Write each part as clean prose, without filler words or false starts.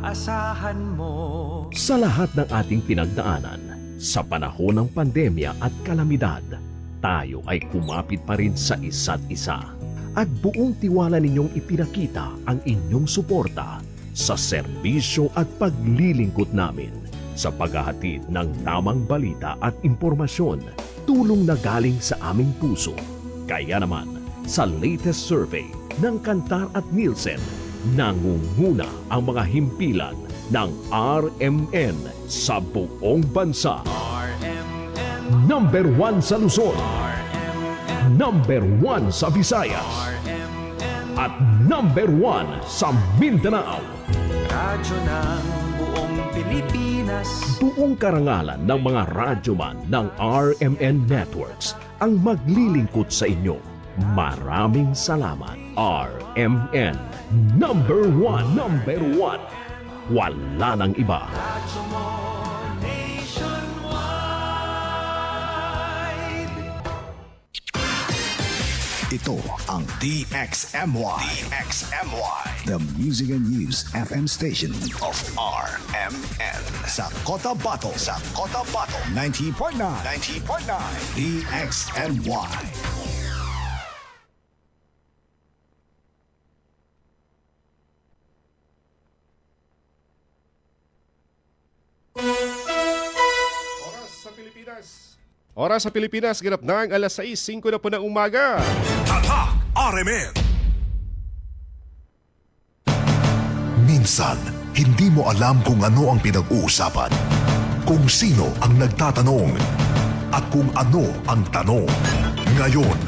maaasahan mo. Sa lahat ng ating pinagdaanan, sa panahon ng pandemya at kalamidad, tayo ay kumapit pa rin sa isa't isa. At buong tiwala ninyong ipinakita ang inyong suporta sa serbisyo at paglilingkod namin sa paghahatid ng tamang balita at impormasyon, tulong na galing sa aming puso. Kaya naman, sa latest survey ng Kantar at Nielsen, nangunguna ang mga himpilan ng RMN sa buong bansa. RMN, Number 1 sa Luzon, RMN, number 1 sa Visayas, RMN, at number 1 sa Mindanao. radyo ng buong Pilipinas. Buong karangalan ng mga radyoman ng RMN Networks ang maglilingkod sa inyo. Maraming salamat, RMN. Number 1, number 1. Wala nang iba. Radyo mo nationwide. Ito ang DXMY. The Music and News FM station of RMN. Sa Cotabato. 90.9. DXMY. Oras sa Pilipinas, ganap na ang alas 6:05 na po ng umaga. Tatak RMN. Minsan, hindi mo alam kung ano ang pinag-uusapan, kung sino ang nagtatanong, at kung ano ang tanong. Ngayon,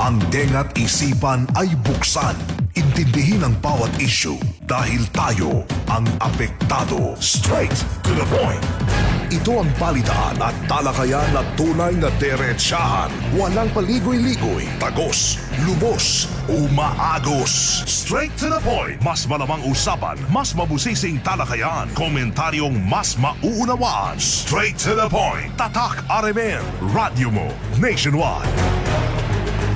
ang tenga't isipan ay buksan. Intindihin ang bawat issue dahil tayo ang apektado. Straight to the point. Ito ang balitaan at talakayan na tunay na diretsahan. Walang paligoy-ligoy, tagos, lubos, umaagos. Straight to the point. Mas malamang usapan, mas mabusising talakayan, komentaryong mas mauunawaan. Straight to the point. Tatak RMN. Radyo mo nationwide.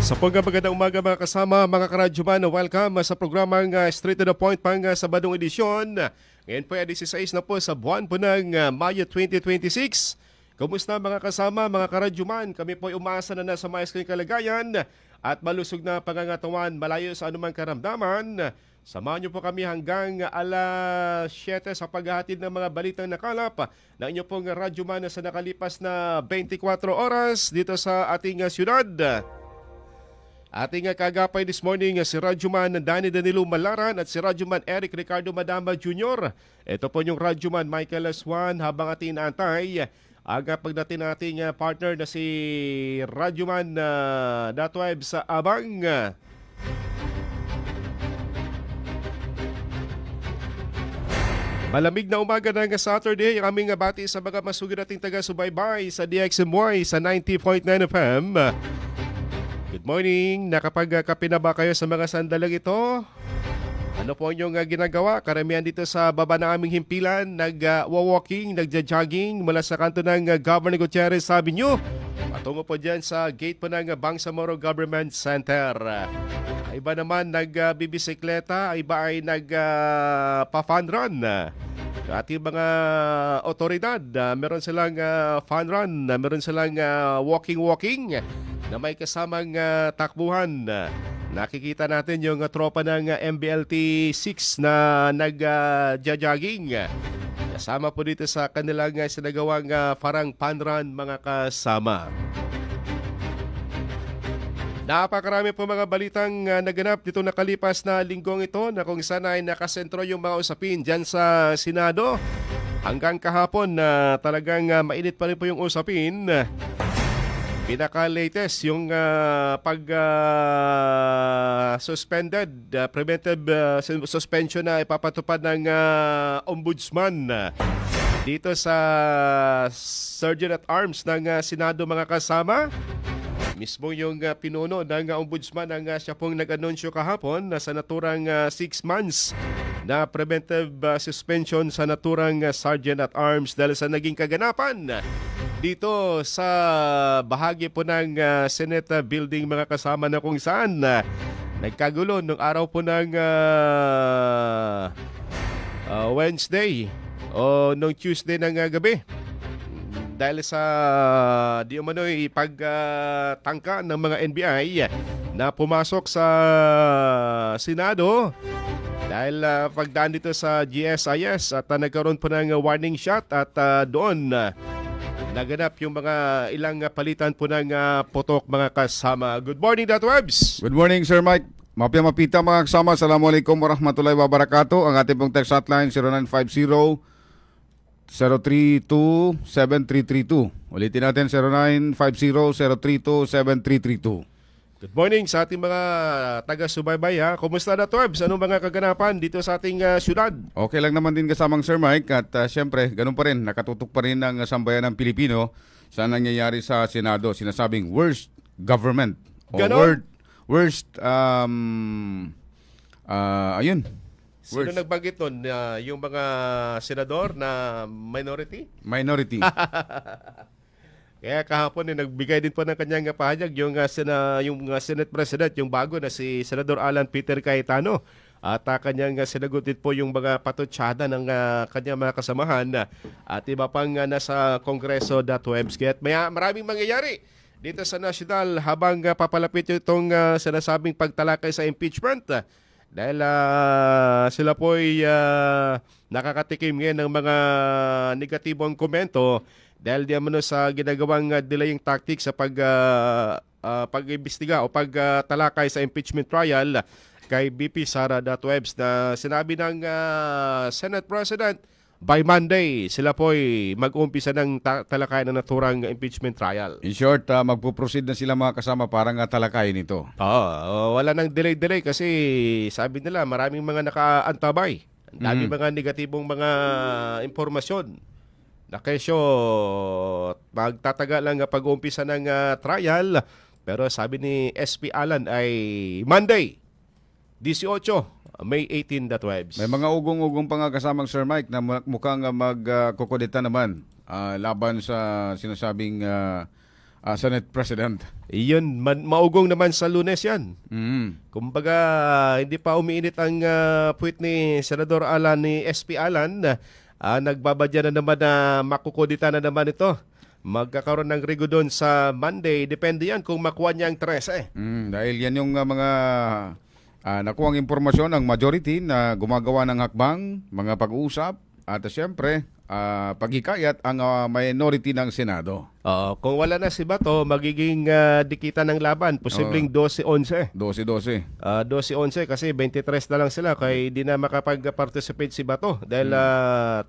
Sa magandang umaga mga kasama, mga karadyoman, welcome sa programang Straight to the Point pang Sabadong edisyon. Ngayon po ay 16 na po sa buwan po ng Mayo 2026. Kumusta mga kasama, mga karadyoman? Kami po ay umaasa na nasa maayos kayong kalagayan at malusog na pangangatawan malayo sa anumang karamdaman. Samahan niyo po kami hanggang alas 7 sa paghahatid ng mga balitang nakalap na inyo pong radyoman sa nakalipas na 24 oras dito sa ating syudad. Ating kagapay this morning si Radyoman Danny Danilo Malaran at si Radyoman Eric Ricardo Madamba Jr. Ito po yung Radyoman Michael Aswan habang ating inaantay ang pagdating nating partner na si Radyoman Datweb sa Abang. Malamig na umaga ng Saturday, ang aming bati sa mga masugid nating taga-subaybay sa DXMY sa 90.9 FM. Good morning! Nakapagkape na ba kayo sa mga sandalang ito? Ano po inyong ginagawa? Karamihan dito sa baba ng aming himpilan, nag-walking, nagja-jogging mula sa kanto ng Governor Gutierrez Avenue. Patungo po dyan sa gate po ng Bangsamoro Government Center. Iba naman nagbibisikleta, iba ay nagpa-fun run. Ating mga otoridad, meron silang fun run, meron silang walking na may kasamang takbuhan. Nakikita natin yung tropa ng MBLT 6 na nag-jogging. Kasama po dito sa kanilang sinagawang parang fun run mga kasama. Napakarami po mga balitang naganap dito nakalipas na linggong ito na kung saan ay nakasentro yung mga usapin dyan sa Senado. Hanggang kahapon na talagang mainit pa rin po yung usapin. Pinaka-latest yung suspended preventive suspension na ipapatupad ng ombudsman dito sa Sergeant at Arms ng Senado mga kasama. Mismo yung pinuno ng ombudsman ang siya pong nag-anunsyo kahapon na sa naturang 6 months na preventive suspension sa naturang Sergeant at Arms dahil sa naging kaganapan dito sa bahagi po ng Senate building mga kasama na kung saan nagkagulo nung araw po ng Wednesday o noong Tuesday ng gabi. Dahil sa di umano'y pagtangka ng mga NBI na pumasok sa Senado dahil pagdaan dito sa GSIS at nagkaroon po ng warning shot at doon naganap yung mga ilang palitan po ng putok mga kasama. Good morning, Dr. Webs! Good morning, Sir Mike. Mapia-mapita mga kasama. Assalamualaikum warahmatullahi wabarakatuh. Ang ating pong text hotline 0950-032-7332. Ulitin natin 0950-032-7332. Good morning sa ating mga taga-subaybay. Kumusta, Dr. Webs? Anong mga kaganapan dito sa ating syudad? Okay lang naman din kasamang Sir Mike at syempre, ganun pa rin, nakatutok pa rin ang sambayan ng Pilipino sa nangyayari sa Senado. Sinasabing worst government. O Ganon? worst, ayun. Sino Worst. nagbanggit nun? Yung mga senador na minority? Minority. Kaya kahapon nagbigay din po ng kanyang pahayag yung Senate President, yung bago na si Senador Alan Peter Cayetano. At kanyang sinagot din po yung mga patutsada ng kanyang mga kasamahan at iba pang nasa Kongreso .webs. Kaya maraming mangyayari dito sa national habang papalapit itong sinasabing pagtalakay sa impeachment. Dahil sila po'y nakakatikim ngayon ng mga negatibong komento dahil di amano sa ginagawang delaying tactics sa pag-imbestiga o pagtalakay sa impeachment trial kay BP Sara Webs na sinabi ng Senate President by Monday sila po'y mag-uumpisa ng talakayan ng naturang impeachment trial. In short, magpuproceed na sila mga kasama para nga talakayin ito. Wala nang delay-delay kasi sabi nila maraming mga nakaantabay. Ang dami mga negatibong mga impormasyon na kesyo magtatagal lang pag-uumpisa ng trial. Pero sabi ni SP Alan ay Monday, 18, May 18 .webs. May mga ugong-ugong pa nga kasamang Sir Mike na mukhang magkukodita naman laban sa sinasabing Senate President. Iyon, maugong naman sa Lunes yan. Kumbaga, hindi pa umiinit ang puwit ni Senador Alan ni SP Alan. Nagbabadya na naman na makukudita na naman ito. Magkakaroon ng rigo doon sa Monday. Depende yan kung makuha niya ang 13. Dahil yan yung mga nakuhang impormasyon ng majority na gumagawa ng hakbang, mga pag-uusap, at siyempre, paghikayat ang minority ng Senado. Kung wala na si Bato, magiging dikitan ng laban. Posibleng 12-11. 12-12. 12-11 kasi 23 na lang sila kaya di na makapag-participate si Bato dahil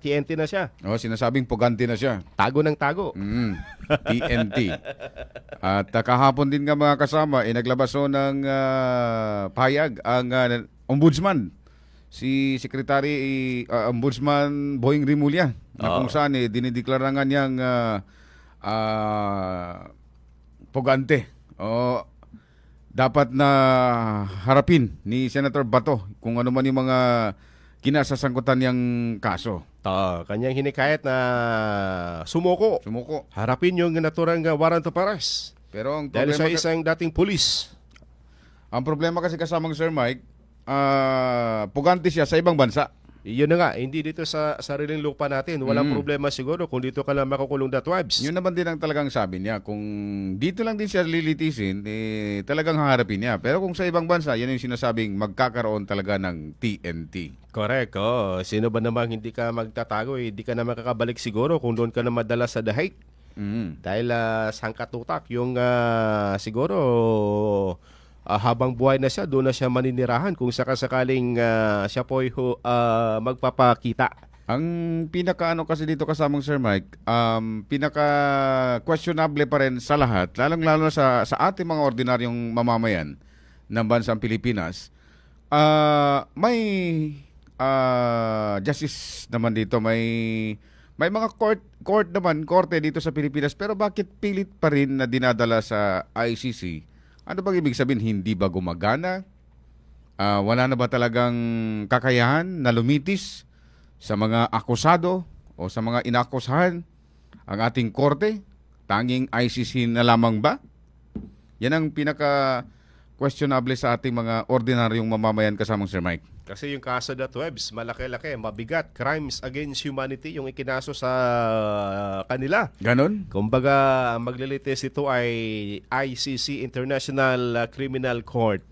TNT na siya. Sinasabing pugante na siya. Tago ng tago. TNT. At kahapon din nga mga kasama, naglabas ng pahayag ang ombudsman. Si Secretary Ombudsman Boying Rimulya na kung saan dinideklara nga niyang pugante. Dapat na harapin ni Senator Bato kung ano man yung mga kinasasangkutan niyang kaso. Kanyang hinikayat na sumuko. Harapin yung naturang warrant of arrest. Pero ang Dahil problema, sa isang dating pulis. ang problema kasi kasamang Sir Mike, pugante siya sa ibang bansa. Yun na nga, hindi dito sa sariling lupa natin. Walang problema siguro kung dito ka lang makukulong .webs. Yun naman din ang talagang sabi niya. Kung dito lang din siya lilitisin, talagang haharapin niya. Pero kung sa ibang bansa, yan yung sinasabing magkakaroon talaga ng TNT. Correct. Sino ba namang hindi ka magtatago? Hindi ka na makakabalik siguro kung doon ka na madala sa The Hague. Dahil sangkatutak yung siguro habang buhay na siya, doon na siya maninirahan kung sakasakaling siya po'y magpapakita. Ang pinaka-ano kasi dito kasamang Sir Mike, pinaka-questionable pa rin sa lahat, lalong-lalo sa ating mga ordinaryong mamamayan ng bansang Pilipinas, may justice naman dito, may mga korte dito sa Pilipinas, pero bakit pilit pa rin na dinadala sa ICC? Ano bang ibig sabihin? Hindi ba gumagana? Wala na ba talagang kakayahan na lumitis sa mga akusado o sa mga inakusahan ang ating korte? Tanging ICC na lamang ba? Yan ang pinaka-questionable sa ating mga ordinaryong mamamayan kasamang Sir Mike. Kasi yung kaso that webs, malaki-laki, mabigat. Crimes against humanity yung ikinaso sa kanila. Ganon? Kumbaga, maglilitis ito ay ICC, International Criminal Court.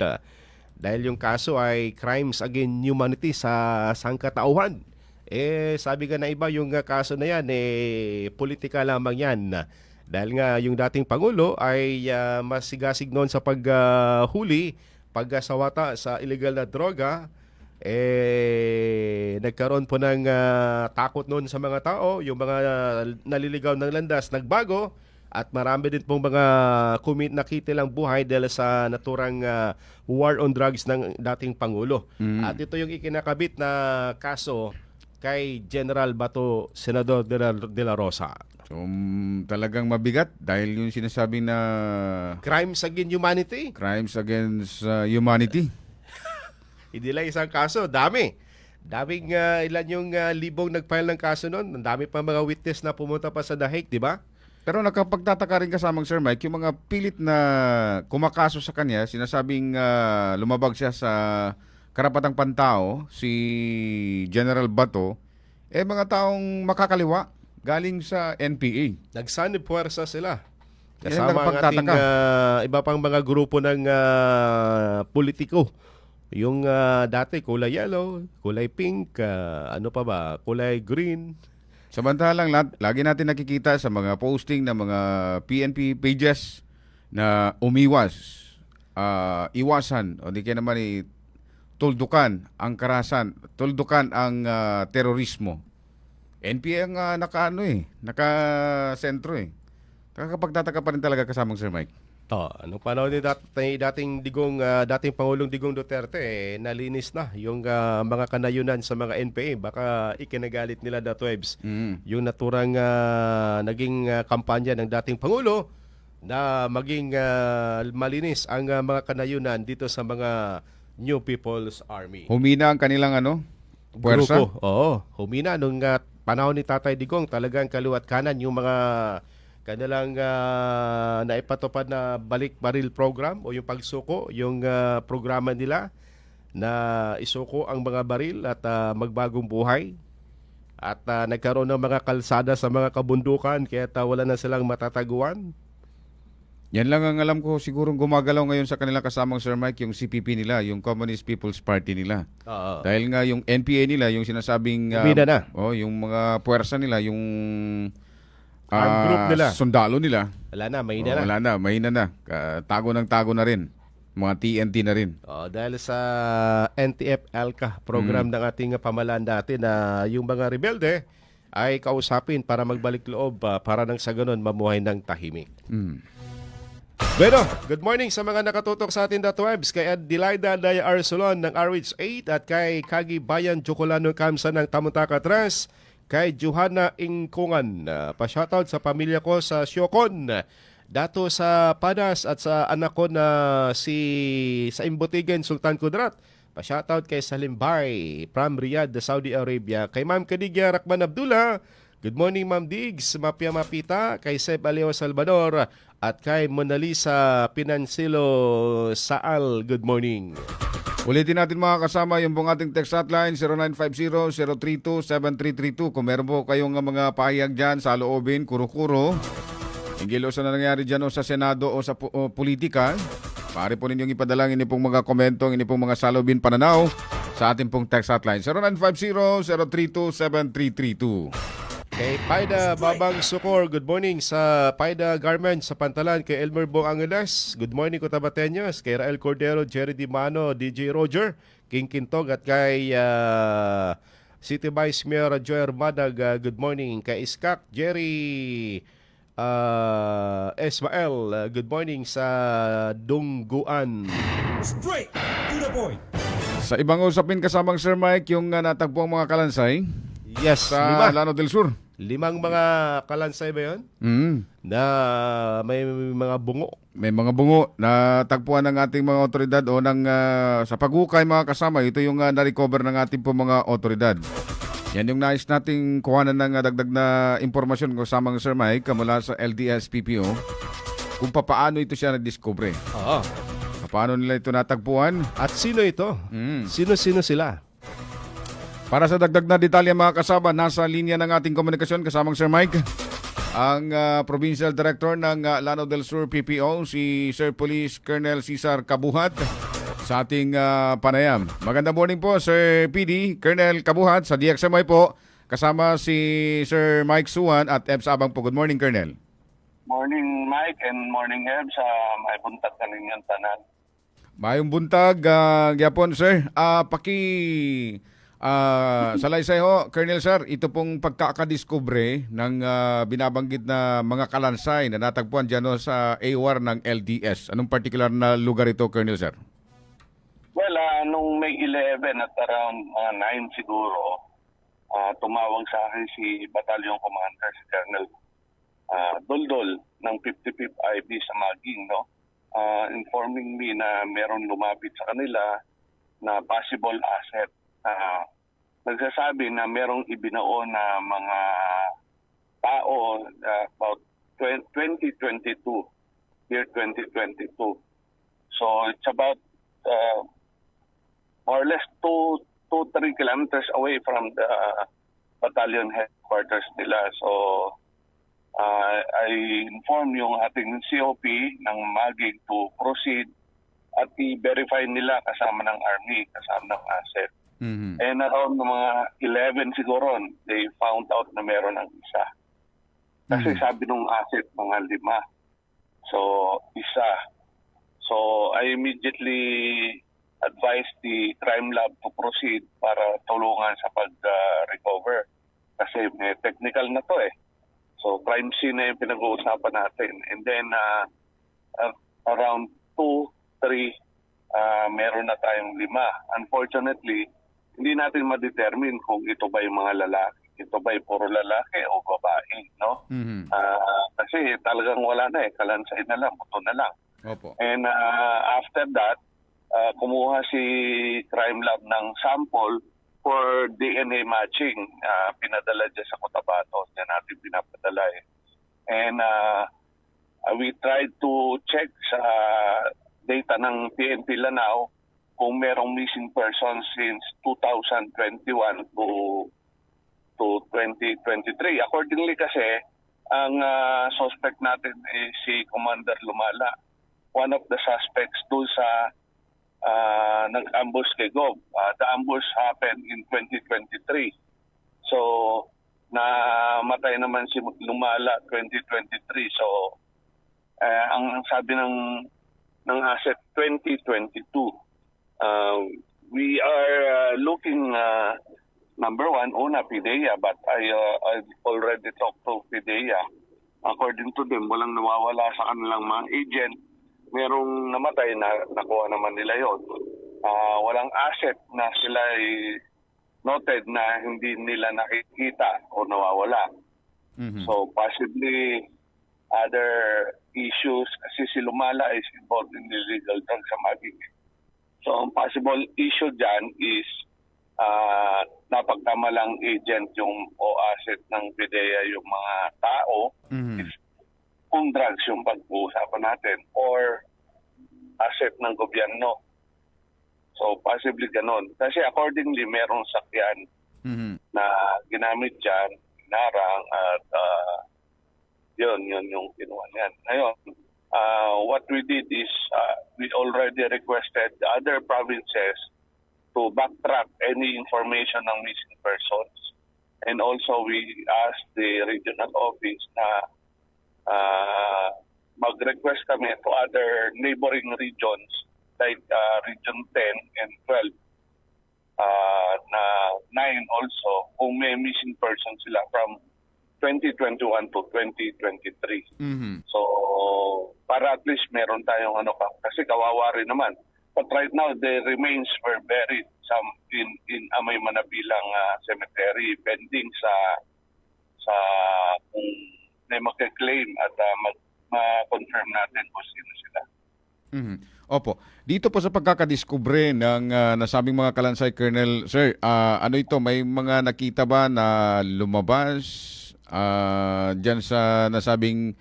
Dahil yung kaso ay crimes against humanity sa sangkatauhan. Sabi nga na iba, yung kaso na yan, politika lamang yan. Dahil nga yung dating Pangulo ay masigasig noon sa paghuli, pagkasawata sa illegal na droga. Nagkaroon po ng takot noon sa mga tao, yung mga naliligaw ng landas nagbago at marami din pong mga nakitilang buhay dahil sa naturang war on drugs ng dating Pangulo. At ito yung ikinakabit na kaso kay General Bato, Senador de la Rosa. So, talagang mabigat dahil yung sinasabi na Crimes against humanity. crimes against humanity. Hindi lang isang kaso, dami. Daming ilan yung libong nag-file ng kaso noon. Ang dami pa mga witness na pumunta pa sa The Hague, di ba? Pero nakapagtataka rin kasamang Sir Mike, yung mga pilit na kumakaso sa kanya, sinasabing lumabag siya sa karapatang pantao, si General Bato, mga taong makakaliwa galing sa NPA. Nagsanib-puwersa sila. Yan ang Kasama ang nakapagtataka. ating iba pang mga grupo ng politiko. Yung dati kulay yellow, kulay pink, ano pa ba, kulay green. Samantalang lagi natin nakikita sa mga posting ng mga PNP pages na iwasan, o di kaya naman tuldukan ang karahasan, tuldukan ang terorismo. NPA ang nakasentro eh. Nakakapagtataka pa rin talaga kasamang Sir Mike. Anong panahon ni dating Pangulong Digong Duterte, nalinis na yung mga kanayunan sa mga NPA. Baka ikinagalit nila Datwebs yung naturang naging kampanya ng dating Pangulo na maging malinis ang mga kanayunan dito sa mga New People's Army. Humina ang kanilang puwersa. Grupo. Oo, humina nung panahon ni Tatay Digong, talagang kaliwat kanan yung mga kanilang naipatupad na balik baril program o yung pagsuko, yung programa nila na isuko ang mga baril at magbagong buhay. At nagkaroon ng mga kalsada sa mga kabundukan kaya wala na silang matataguan. Yan lang ang alam ko sigurong gumagalaw ngayon sa kanilang kasamang Sir Mike, yung CPP nila, yung Communist People's Party nila. Dahil nga yung NPA nila, yung sinasabing Humina na. yung mga puwersa nila, yung Armed group nila. sundalo nila. Wala na, mahina na. Wala na, mahina na. Tago na rin. Mga TNT na rin. Dahil sa NTF-ALCA program ng ating pamahalaan dati na yung mga rebelde ay kausapin para magbalik loob para nang sa ganun mamuhay ng tahimik. Bueno, good morning sa mga nakatutok sa ating Datwebs, kay Adelaida Daya Arsolon ng RH8 at kay Kagi Bayan Jocolano Kamsa ng Tamuntaka Tres, kay Johanna Ingkungan. Pa-shoutout sa pamilya ko sa Siokon, dato sa Padas at sa anak ko na sa Imbutigan, Sultan Kudrat. Pa-shoutout kay Salimbay from Riyadh, Saudi Arabia. Kay Ma'am Kadigya Rakman Abdullah, good morning Ma'am Diggs, Mapia Mapita, kay Seb Aleo Salvador at kay Mona Lisa Pinansilo Saal, good morning. Ulitin natin mga kasama yung pong ating text hotline 0950-032-7332. Kung meron po kayong mga pahayag dyan sa loobin, kuro-kuro, hinggil o sa nangyari dyan o sa Senado o sa politika, pare po ninyong ipadalangin niyo pong mga komento, niyo pong mga salobin pananaw sa ating pong text hotline 0950-032-7332. Kay Paida Babang Sukor, good morning sa Paida Garments sa Pantalan. Kay Elmer Bong Angeles, good morning Cotabateños. Kay Rael Cordero, Jerry Di Mano, DJ Roger, King Quintog at kay City Vice Mayor Joy Armadag, good morning. Kay Iskak, Jerry Esmael, good morning sa Dungguan. Straight to the point. Sa ibang usapin kasamang Sir Mike, yung natagpo ang mga kalansay Yes, sa Lano del Sur. 5 mga kalansay ba yun? Na may mga bungo. May mga bungo na tagpuan ng ating mga otoridad o sa paghukay mga kasama. Ito yung na-recover ng ating po mga otoridad. Yan yung nais nating kuhanan ng dagdag na impormasyon kasamang Sir Mike mula sa LDS PPO kung paano ito siya na-discover. Oo. Paano nila ito natagpuan? At sino ito? Sino-sino sila? Para sa dagdag na detalye mga kasama, nasa linya ng ating komunikasyon kasamang Sir Mike, ang Provincial Director ng Lanao del Sur PPO, si Sir Police Colonel Cesar Kabuhat sa ating panayam. Magandang morning po Sir PD, Colonel Kabuhat sa DXMY po, kasama si Sir Mike Suwan at Ebs Abang po. Good morning, Colonel. Morning, Mike, and morning, Eb, sa may buntag kaninyan tanan. Mayong buntag, gyapon sir. Salaysay ho, Colonel Sir, ito pong pagkakadiskubre ng binabanggit na mga kalansay na natagpuan dyan ho, sa AWAR ng LDS. Anong particular na lugar ito, Colonel Sir? Well, nung May 11 at around 9 siguro, tumawag sa akin si Battalion Commander, si Colonel Doldol ng 55th IB sa Maging, no? Informing me na meron lumapit sa kanila na possible asset. Nagsasabi na merong ibinao na mga tao about 2022, year 2022. So it's about more or less 2-3 kilometers away from the battalion headquarters nila. So I inform yung ating COP ng Magig to proceed at i-verify nila kasama ng Army, kasama ng asset. Mm-hmm. And around mga 11 siguro, they found out na meron ang isa. Kasi sabi nung asset, mga 5. So, isa. So, I immediately advised the crime lab to proceed para tulungan sa pag-recover. Kasi may technical na to eh. So, crime scene na yung pinag-uusapan natin. And then, around 2-3, meron na tayong 5. Unfortunately, hindi natin ma-determine kung ito ba yung mga lalaki, ito ba yung puro lalaki o babae, no? Mm-hmm. Kasi talagang wala na eh, kalansay na lang, buto na lang. Opo. And after that, kumuha si Crime Lab ng sample for DNA matching. Pinadala dyan sa Cotabato, yan natin pinapadala eh. And we tried to check sa data ng PNP Lanao kung merong missing persons since 2021 to 2023. Accordingly kasi, ang suspect natin is si Commander Lumala, one of the suspects doon sa nag-ambush kay Gob. The ambush happened in 2023. So, namatay naman si Lumala 2023. So, ang sabi ng asset 2022. We are looking, number one, una, PIDEA, but I've already talked to PIDEA. According to them, walang nawawala sa kanilang mga agent. Merong namatay na nakuha naman nila yon. Walang asset na sila noted na hindi nila nakikita o nawawala. Mm-hmm. So possibly other issues kasi si Lumala is involved in illegal drugs sa Magig. So ang possible issue dyan is napagkamalang agent yung o asset ng PIDEA yung mga tao. Mm-hmm. Kung drugs yung pag-uusapan natin or asset ng gobyerno. So, possibly ganon. Kasi accordingly, merong sakyan na ginamit dyan, narang at yun yung kinuha niyan. Ngayon, what we did is we already requested the other provinces to backtrack any information ng missing persons. And also, we asked the regional office na mag-request kami to other neighboring regions like Region 10 and 12 na 9 also kung may missing persons sila from 2021 to 2023. Mm-hmm. So, para at least meron tayong kasi kawawa rin naman. But right now, the remains were buried some in Amay Manabilang cemetery pending sa kung may magka-claim at ma-confirm natin kung sino sila. Mm-hmm. Opo. Dito po sa pagkakadiskubre ng nasabing mga kalansay, Colonel, Sir, ano ito? May mga nakita ba na lumabas dyan sa nasabing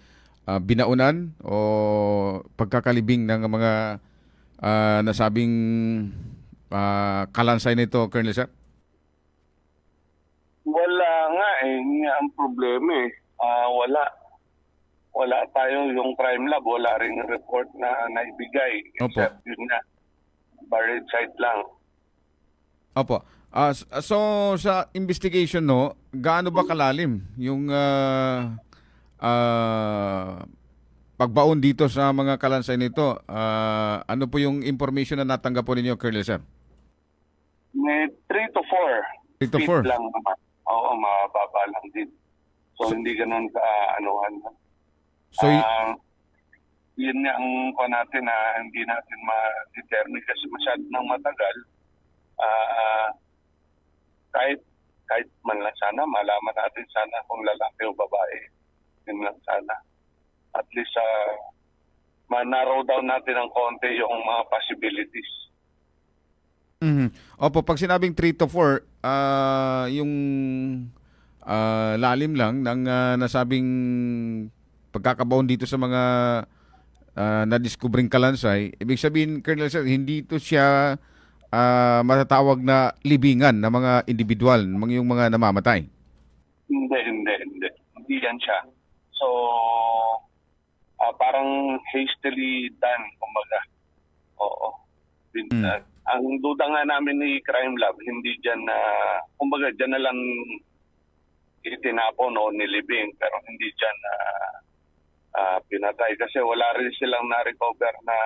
binaunan o pagkakalibing ng mga nasabing kalansay nito, Colonel, Sir? Yun nga ang problema eh. Wala tayo yung crime lab, wala ring report na naibigay. Opo. Except yun nga, buried site lang. Opo. So sa investigation no, gaano ba kalalim yung pagbaon dito sa mga kalansay nito? Ano po yung information na natanggap po ninyo, Colonel Sir? May 3 to 4 3 to feet 4? lang naman. Oo, mababa lang din. So hindi ganun ka-anuhan. So, Yun nga ang pa natin na hindi natin ma-determine kasi masyado nang matagal. Kahit man lang sana, malaman natin sana kung lalaki o babae. Yun lang sana. At least ma-narrow down natin ng konti yung mga possibilities. Opo, pag sinabing 3 to 4, yung lalim lang ng nasabing pagkakabaon dito sa mga na-discovering kalansay, ibig sabihin, Colonel Sir, hindi ito siya matatawag na libingan ng mga individual, yung mga namamatay. Hindi. Hindi yan siya. So, parang hastily done, kumbaga. Oo. Ang duda nga namin ni Crime Lab, hindi dyan na, kumbaga dyan na lang itinapon o nilibing, pero hindi dyan na pinatay. Kasi wala rin silang na-recover na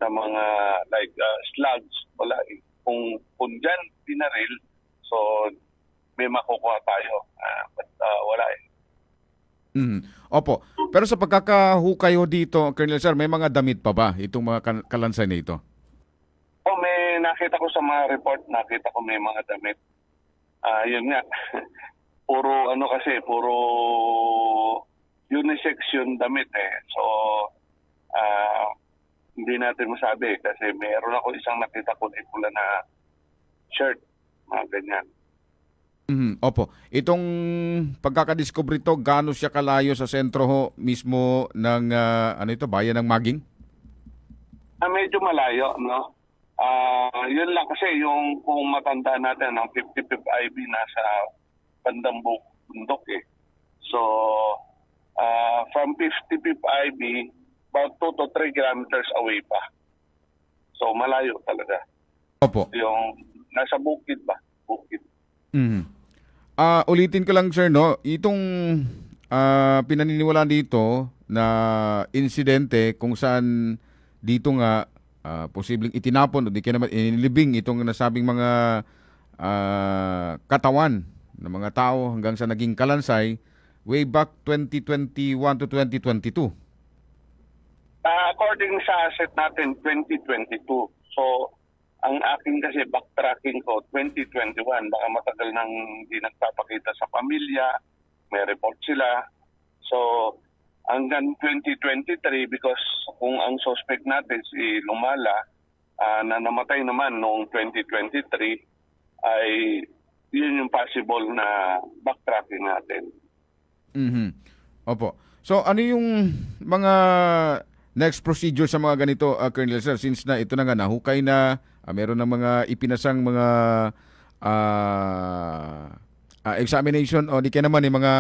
mga like slugs. Wala. Kung dyan pinaril, so may makukuha tayo. But wala eh. Opo. Pero sa pagkakahukay ho dito, Colonel Sir, may mga damit pa ba itong mga kalansay na ito? May nakita ko sa mga report, nakita ko may mga damit. Yun nga. puro unisex yung damit eh. So, hindi natin masabi kasi mayroon ako isang nakita ko na pula na shirt, mga ganyan. Opo. Itong pagkakadiscover ito, gaano siya kalayo sa sentro ho mismo ng bayan ng Maging? Medyo malayo, no? Yun lang kasi yung kung matanda natin, ang 55 IB nasa bandang bundok eh. So, from 55 IB, about 2 to 3 kilometers away pa. So, malayo talaga. Opo. Yung nasa bukid ba? Bukid. Ulitin ko lang, sir, no? Itong pinaniniwalaan dito na insidente kung saan dito nga posibleng itinapon o di kaya naman inilibing itong nasabing mga katawan ng mga tao hanggang sa naging kalansay way back 2021 to 2022. According sa asset natin, 2022. So, ang akin kasi backtracking ko, 2021. Baka matagal nang hindi nagpapakita sa pamilya, may report sila. So, hanggang 2023 because kung ang suspect natin si Lumala na namatay naman noong 2023 ay yun yung possible na backtracking natin. Opo. So ano yung mga next procedure sa mga ganito, Colonel Sir, since na ito na nga nahukay na, meron ng mga ipinasang mga examination o di kaya naman yung mga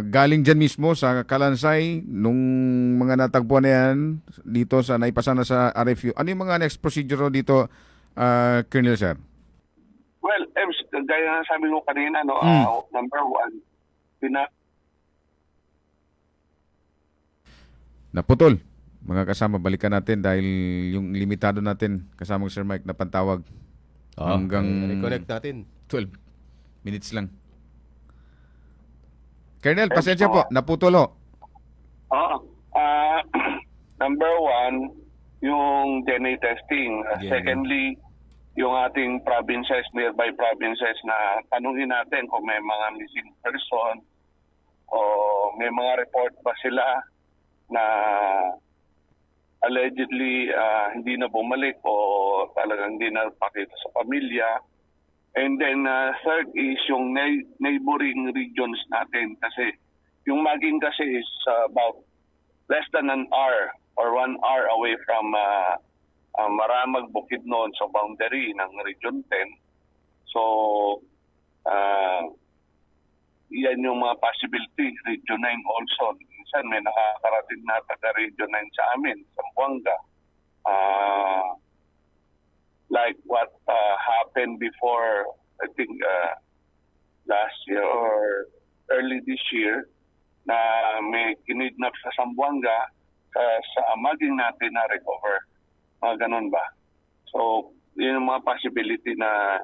galing dyan mismo sa kalansay nung mga natagpuan na yan dito sa naipasa na sa RFU. Ano yung mga next procedure dito, Colonel Sir? Well, gaya na sabi ko kanina, no, number one, naputol. Mga kasama, balikan natin dahil yung limitado natin kasamang Sir Mike na pantawag hanggang reconnect natin. 12 minutes lang. Colonel, pasensya po, naputol ho. Number one, yung DNA testing. Secondly, yung ating provinces, nearby provinces na tanungin natin kung may mga missing person o may mga report ba sila na allegedly hindi na bumalik o talagang hindi na pakita sa pamilya. And then third is yung neighboring regions natin kasi yung Maging kasi is about less than an hour or 1 hour away from Maramag, Bukidnon sa boundary ng Region 10. So, yan yung mga possibility. Region 9 also. Minsan may nakakarating na taga Region 9 sa amin, sa Zamboanga. Like what happened before, I think last year or early this year, na may kinidnap sa Zamboanga, sa maging natin na recover. Mga ganun ba? So, yun yung mga possibility na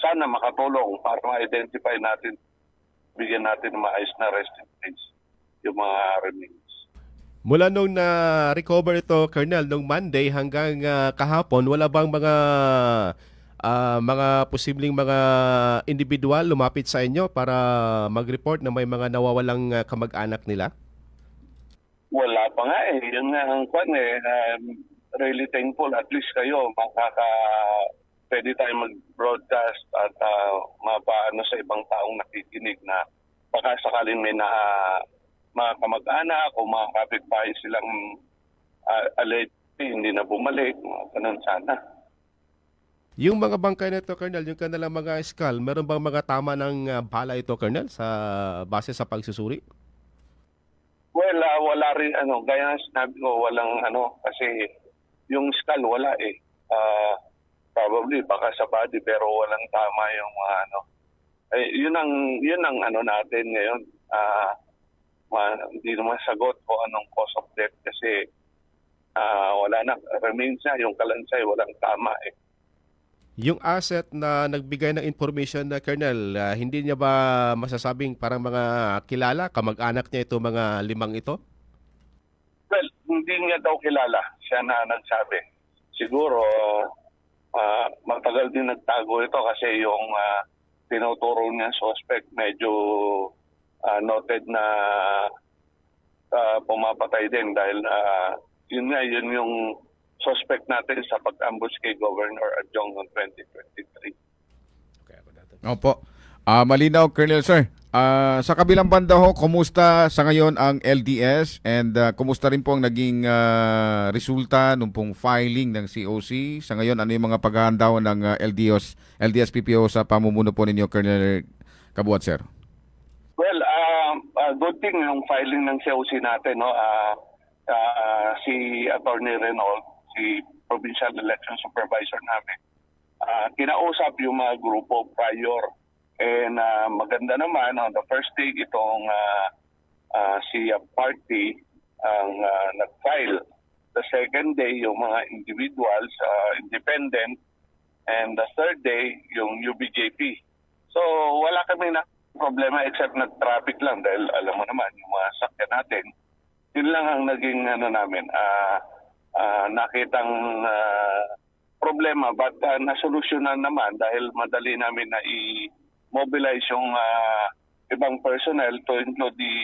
sana makatulong para ma-identify natin, bigyan natin ng maayos na resting place yung mga remains. Mula nung na-recover ito, Colonel, nung Monday hanggang kahapon, wala bang mga posibleng mga individual lumapit sa inyo para mag-report na may mga nawawalang kamag-anak nila? Wala pa nga eh. Yun nga ang kwan eh. Really thankful. At least kayo, pwede tayo mag-broadcast at mapaano sa ibang taong nakikinig na baka sakaling may mga kamag-anak o mga kapitbahay silang alleged hindi na bumalik. Ganun sana. Yung mga bangkay na ito, Colonel, yung kanilang mga skull, meron bang mga tama ng bala ito, Colonel, sa base sa pagsusuri? Well, wala rin gaya ng sinabi ko, walang kasi yung skull wala eh. Probably baka sa body pero walang tama yung yun ang natin ngayon. Hindi naman sagot ko anong cause of death kasi wala na, remains na yung kalansay, walang tama eh. Yung asset na nagbigay ng information na Colonel, hindi niya ba masasabing parang mga kilala, kamag-anak niya ito, mga limang ito? Well, hindi niya daw kilala. Siya na nagsabi. Siguro, matagal din nagtago ito kasi yung tinuturo niya suspect medyo noted na pumapatay din dahil yun yung suspect natin sa pag-ambush kay Governor Adjong noong 2023. Opo. Malinaw, Colonel Sir. Sa kabilang banda ho, kumusta sa ngayon ang LDS and kumusta rin po ang naging resulta nung pong filing ng COC? Sa ngayon, ano yung mga paghahanda ng LDS PPO sa pamumuno po ninyo, Colonel Cabuat, Sir? Well, good thing yung filing ng COC natin. No? Si Attorney Renault, si Provincial Election Supervisor namin, kinausap yung mga grupo prior. And maganda naman, on the first day itong si party ang nag-file. The second day, yung mga individuals, independent. And the third day, yung UBJP. So wala kami na problema except nag-traffic lang dahil alam mo naman, yung mga sakyan natin, yun lang ang naging namin, nakitang problema. But nasolusyonan naman dahil madali namin na mobilize yung ibang personnel to include the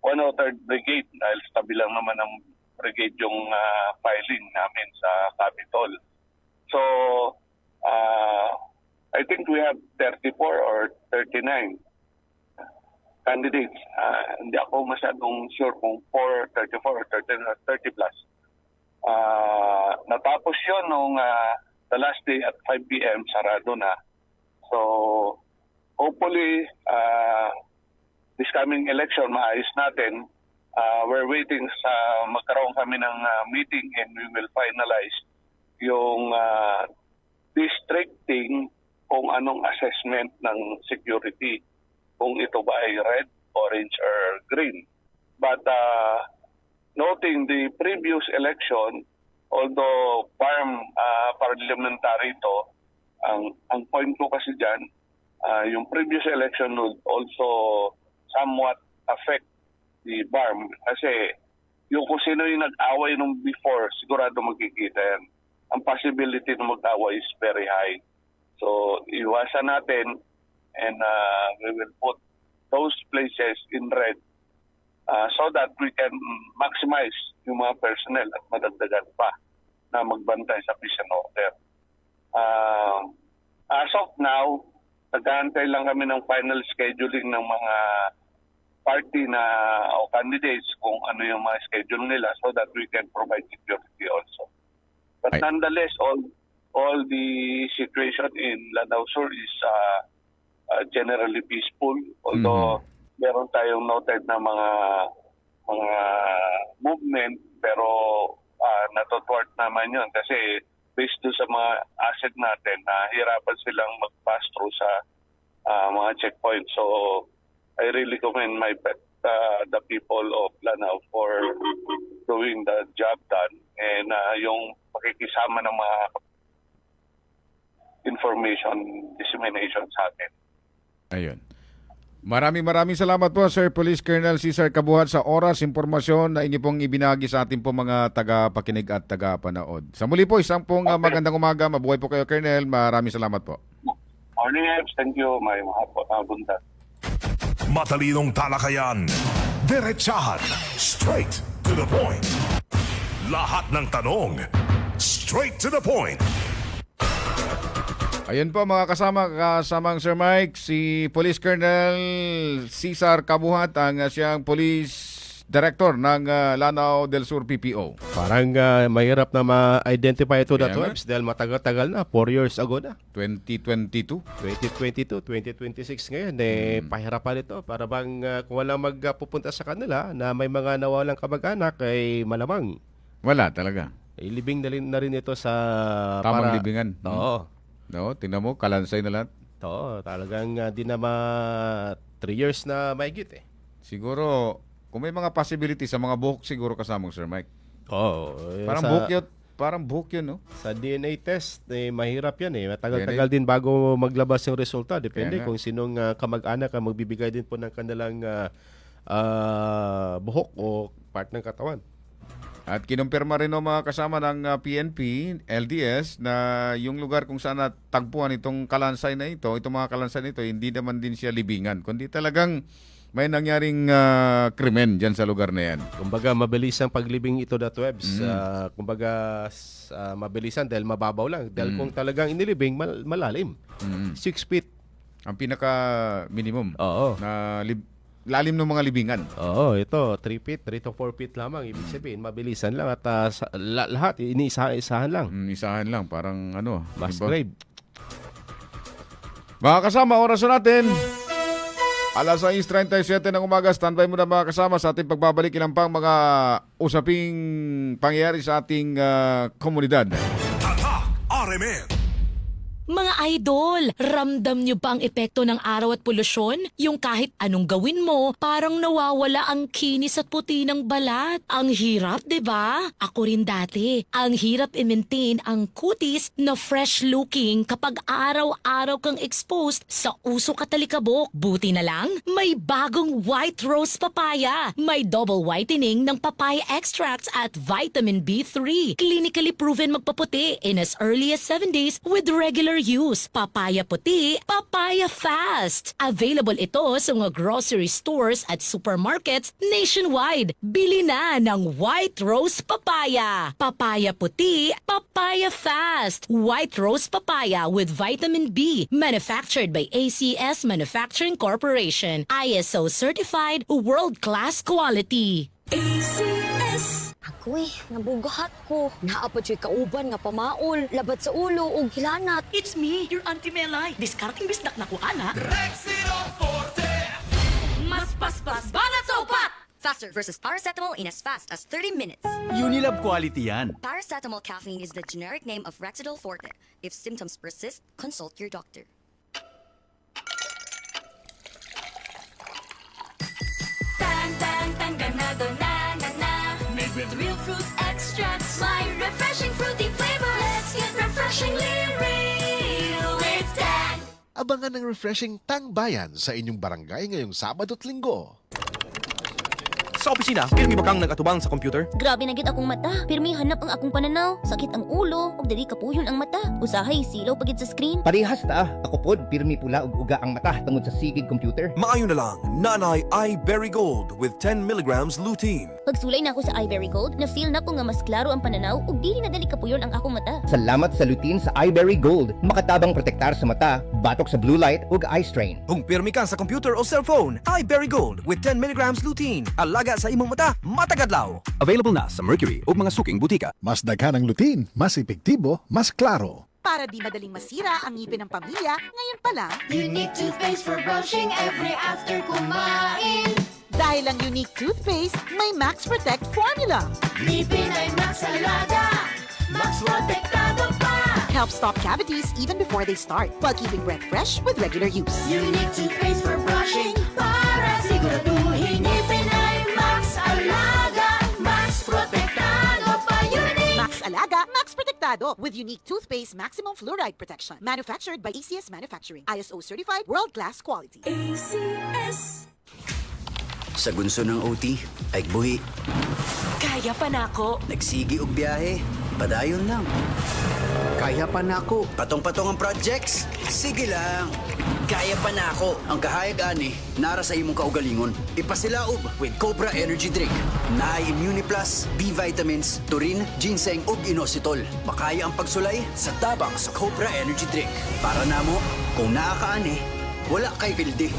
103rd Brigade dahil tabi lang naman ng brigade yung filing namin sa Capitol. So, I think we have 34 or 39 candidates. Hindi ako masyadong sure kung 34 or 30 plus. Natapos yun nung the last day at 5 p.m. sarado na. So, hopefully, this coming election, maayos natin. We're waiting sa magkaroon kami ng meeting and we will finalize yung districting kung anong assessment ng security. Kung ito ba ay red, orange, or green. But noting the previous election, although parliamentary ito, ang point ko kasi dyan, yung previous election would also somewhat affect the BARM kasi yung kung sino yung nag-away nung before, sigurado magkikita yan. Ang possibility na mag-away is very high. So, iwasan natin and we will put those places in red so that we can maximize yung mga personnel at madagdagan pa na magbantay sa peace and order. As of now, nag-aantay lang kami ng final scheduling ng mga party na o candidates kung ano yung mga schedule nila so that we can provide security also. But nonetheless, all the situation in Lanao Sur is generally peaceful. Although meron tayong noted na mga movement, pero natutwart naman yun kasi based doon sa mga asset natin, hirapan silang mag-pass through sa mga checkpoints. So I really commend the people of Lanao for doing the job done and yung pakikisama ng mga information dissemination sa atin. Ayun. Maraming salamat po, Sir Police Colonel Cesar Cabuhat, sa oras, impormasyon na inyo pong ibinagi sa ating po mga taga-pakinig at taga-panood. Sa muli po, isang pong magandang umaga. Mabuhay po kayo, Colonel. Maraming salamat po. Morning, Eps. Thank you. May mga bunta. Matalinong talakayan, diretsahan, straight to the point. Lahat ng tanong, straight to the point. Ayun po mga kasamang Sir Mike, si Police Colonel Cesar Cabuhat, ang siyang Police Director ng Lanao del Sur PPO. Parang mahirap na ma-identify ito Kaya na nga. Webs dahil matagal-tagal na, 4 years ago na. 2022. 2022, 2026 ngayon, pahirapan ito. Para bang kung walang magpupunta sa kanila na may mga nawalang kamag-anak, ay malamang. Wala talaga. Ilibing na rin ito sa... Tamang libingan. Oo. No, tingnan mo, kalansay na lahat. Oo, talagang di na 3 years na mahigit eh. Siguro, kung may mga possibility sa mga buhok siguro kasamang Sir Mike. Oo. Parang buhok yun, no? Sa DNA test, mahirap yan eh. Matagal-tagal din bago maglabas yung resulta. Depende Kaya nga. kung sinong kamag-anak ang magbibigay din po ng kanilang buhok o part ng katawan. At kinumpirma rin ng mga kasama ng PNP, LDS, na yung lugar kung saan natagpuan itong kalansay na ito, itong mga kalansay na ito, hindi naman din siya libingan, kundi talagang may nangyaring krimen dyan sa lugar na yan. Kumbaga, mabilis ang paglibing ito na Webs. Mabilisan dahil mababaw lang. Dahil kung talagang inilibing, malalim. 6 feet. Ang pinaka-minimum Oo. na lalim ng mga libingan. Oo, ito, 3 feet, 3 to 4 feet lamang. Ibig sabihin, mabilisan lang at lahat, iniisa-isahan lang. Isahan lang, parang ano. Mass diba? grave. Mga kasama, oras na natin. Alas 6:37 ng umaga, standby muna mga kasama sa ating pagbabalik ilang pang mga usaping pangyayari sa ating komunidad. Tatak RMN. Mga idol, ramdam nyo ba ang epekto ng araw at polusyon? Yung kahit anong gawin mo, parang nawawala ang kinis at puti ng balat. Ang hirap, 'di ba? Ako rin dati. Ang hirap i-maintain ang kutis na fresh looking kapag araw-araw kang exposed sa usok at talikabok. Buti na lang, may bagong White Rose Papaya. May double whitening ng papaya extracts at vitamin B3. Clinically proven magpaputi in as early as 7 days with regular use. Papaya puti, papaya fast. Available ito sa mga grocery stores at supermarkets nationwide. Bili na ng White Rose Papaya. Papaya puti, papaya fast. White Rose Papaya with vitamin B. Manufactured by ACS Manufacturing Corporation. ISO certified, world-class quality. ACS. Ako nabugahat ko. Naapad siya'y kauban nga pamaol, labat sa ulo ug hilanat. It's me, your Auntie Melay. Discarding bisdak na ko, ana. Mas paspas, banat sa upat! Faster versus paracetamol in as fast as 30 minutes. Unilab quality yan. Paracetamol caffeine is the generic name of Rexidol Forte. If symptoms persist, consult your doctor. Tan, tan, tan, ganado, na, na, na. Made with real fruit extracts. My refreshing fruity flavor. Let's get refreshingly real with Tan. Abangan ng refreshing Tangbayan sa inyong barangay ngayong Sabado at Linggo. Sa opisina, pirmi ba kang nag-atubang sa computer? Grabe na gid akong mata. Pirmi hanap ang akong pananaw. Sakit ang ulo, ug dili kapuyon ang mata. Usahay silaw pagid sa screen. Parehas ta. Ako pod, pirmi pula ug uga ang mata tungod sa sigig computer. Maayo na lang, Nanay iBerry Gold with 10 milligrams lutein. Pagsulay na ako sa iBerry Gold, na-feel na ko nga mas klaro ang pananaw ug dili na dali kapuyon ang akong mata. Salamat sa lutein sa iBerry Gold. Makatabang protektar sa mata, batok sa blue light ug eye strain. Kung pirmi ka sa computer o cellphone, iBerry Gold with 10 milligrams lutein. Alaga sa imong mata, matagadlaw. Available na sa Mercury o mga suking butika. Mas daghan ang lutein, mas epektibo, mas klaro. para di madaling masira ang ngipin ng pamilya, ngayon pa lang. Unique toothpaste for brushing every after kumain. Dahil ang Unique toothpaste, may Max Protect formula. Ngipin ay Max Alaga, Max Protektado pa. Helps stop cavities even before they start, while keeping breath fresh with regular use. Unique toothpaste for brushing, para siguraduhin ngipin ay Max Alaga, Max Protektado pa. Unique Max Alaga, Max Protektado with Unique toothpaste maximum fluoride protection. Manufactured by ACS Manufacturing. ISO certified world-class quality. ACS. Sa gunso ng OT, ay buhi. Kaya pa nako. Nagsigi og biyahe, padayon lang. Kaya pa nako. Patong-patong ang projects, sige lang. Kaya pa nako. Ang kahayag ani, nara sa imong kaugalingon. Ipasilaob with Cobra Energy Drink. Naay Immune Plus, B vitamins, taurine, ginseng ug inositol. Makaya ang pagsulay sa tabang sa Cobra Energy Drink. Para namo, kung naa ka ani, wala kay pildi.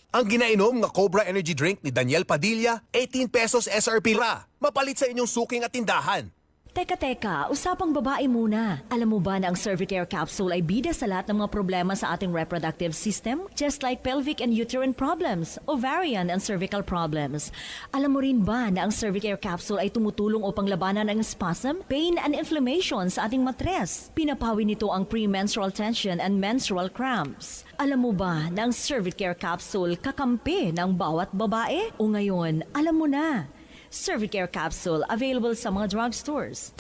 Ang ginainom nga Cobra Energy Drink ni Daniel Padilla, 18 pesos SRP ra. Mapalit sa inyong suking at tindahan. Teka, usapang babae muna. Alam mo ba na ang Cervicare Capsule ay bida sa lahat ng mga problema sa ating reproductive system? Just like pelvic and uterine problems, ovarian and cervical problems. Alam mo rin ba na ang Cervicare Capsule ay tumutulong upang labanan ang spasm, pain and inflammation sa ating matres? Pinapawi nito ang premenstrual tension and menstrual cramps. Alam mo ba na ang Cervicare Capsule kakampi ng bawat babae? O ngayon, alam mo na. Cervicare Capsule, available sa mga drugstores.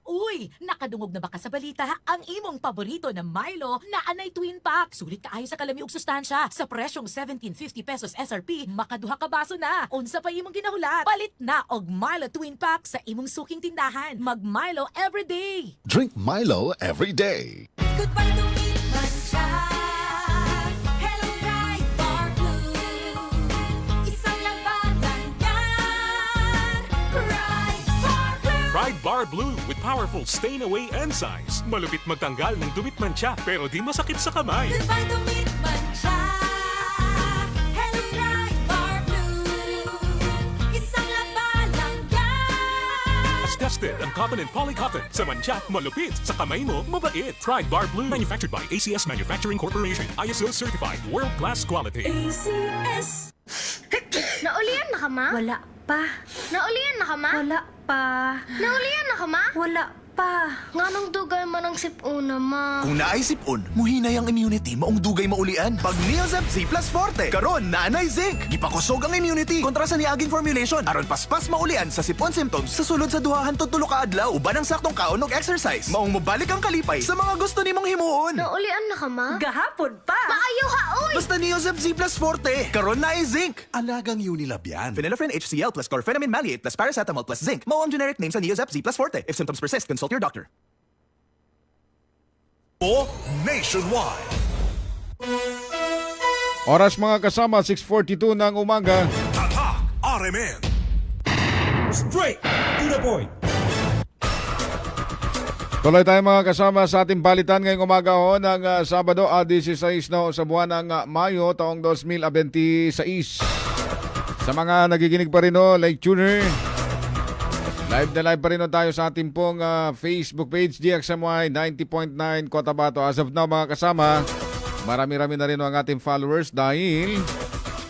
Uy, nakadungog na ba ka sa balita? Ang imong paborito na Milo na anay twin pack. Sulit kaayo sa kalami ug sustansya. Sa presyong 17.50 pesos SRP, makaduha ka baso na. Unsa pa imong ginahulat? Palit na og Milo twin pack sa imong suking tindahan. Mag Milo everyday. Drink Milo every day. Goodbye to me, Mancha. Hello, Ride Bar Blue. Isang labanan yan. Ride Bar Blue. Ride Bar Blue with powerful stain-away enzymes. Malupit magtanggal ng dumit mancha pero di masakit sa kamay. Goodbye to me, Mancha. Hello, Ride Bar Blue. Isang labanan yan. As tested ang cotton and polycotton. Sa mancha, malupit. Sa kamay mo, mabait. Ride Bar Blue. Manufactured by ACS Manufacturing Corporation. ISO certified. World-class quality. ACS. Naulian na ka, ma? Wala pa. Naulian na ka, ma? Wala pa. Naulian na ka, ma? Wala pa. Nga nang dugay man ang sipuna, ma. Kung naay sipon, muhinay ang immunity maong dugay maulian. Pag Neozep Z Plus Forte, karon naanay zinc. Gipakusog ang immunity kontra sa niaging formulation aron paspas maulian sa sipon symptoms sa sulod sa duhahan to tulo ka adlaw uban ang saktong kaon ug exercise. Maong mobalik ang kalipay sa mga gusto nimong himuon. Naulian na ka, ma? Gahapon pa. Maayo ha, oy! Basta Neozep Z Plus Forte, karon naay zinc. Alagang Unilab yan. Phenylephrine HCl plus chlorphenamine maleate plus paracetamol plus zinc. Mao ang generic name sa Neozep Z Plus Forte. If symptoms persist, consult your doctor. Nationwide. Oras mga kasama, 6:42 ng umaga. Tatak RMN. Straight to the point. Tuloy tayo mga kasama sa ating balitan ngayong umaga ho ng Sabado, 16 na sa buwan ng Mayo taong 2026. Sa mga nagiginig pa rin ho, like tuner, live na live pa rin tayo sa ating pong Facebook page, DXMY 90.9 Cotabato. As of now mga kasama, marami-rami na rin ang ating followers dahil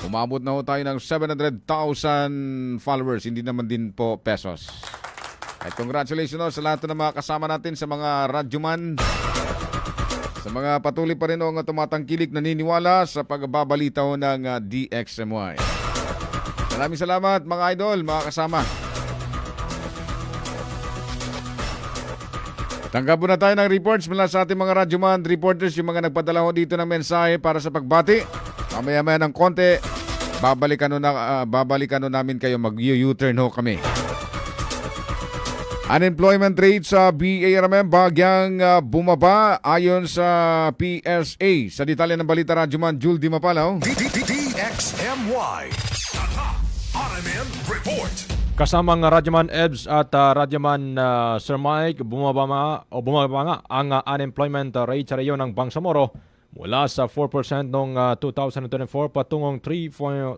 umabot na ho tayo ng 700,000 followers, hindi naman din po pesos. At congratulations sa lahat ng mga kasama natin, sa mga radyoman, sa mga patuloy pa rin ang tumatangkilik, naniniwala sa pagbabalita ho ng DXMY. Maraming salamat mga idol, mga kasama. Tanggap na tayo ng reports mula sa ating mga radyoman reporters, yung mga nagpadala ho dito ng mensahe para sa pagbati. Mamaya-maya ng konti, babalikan ho namin kayo, mag-U-turn ho kami. Unemployment rate sa BARMM bagyang bumaba ayon sa PSA. Sa detalye ng balita, radyoman Jul Di Mapalaw. DXMY RMN Report. Kasamang Radyoman Ebs at Radyoman Sir Mike, bumaba nga ang unemployment rate sa rehiyon ng Bangsamoro mula sa 4% noong 2024 patungong 3.5%.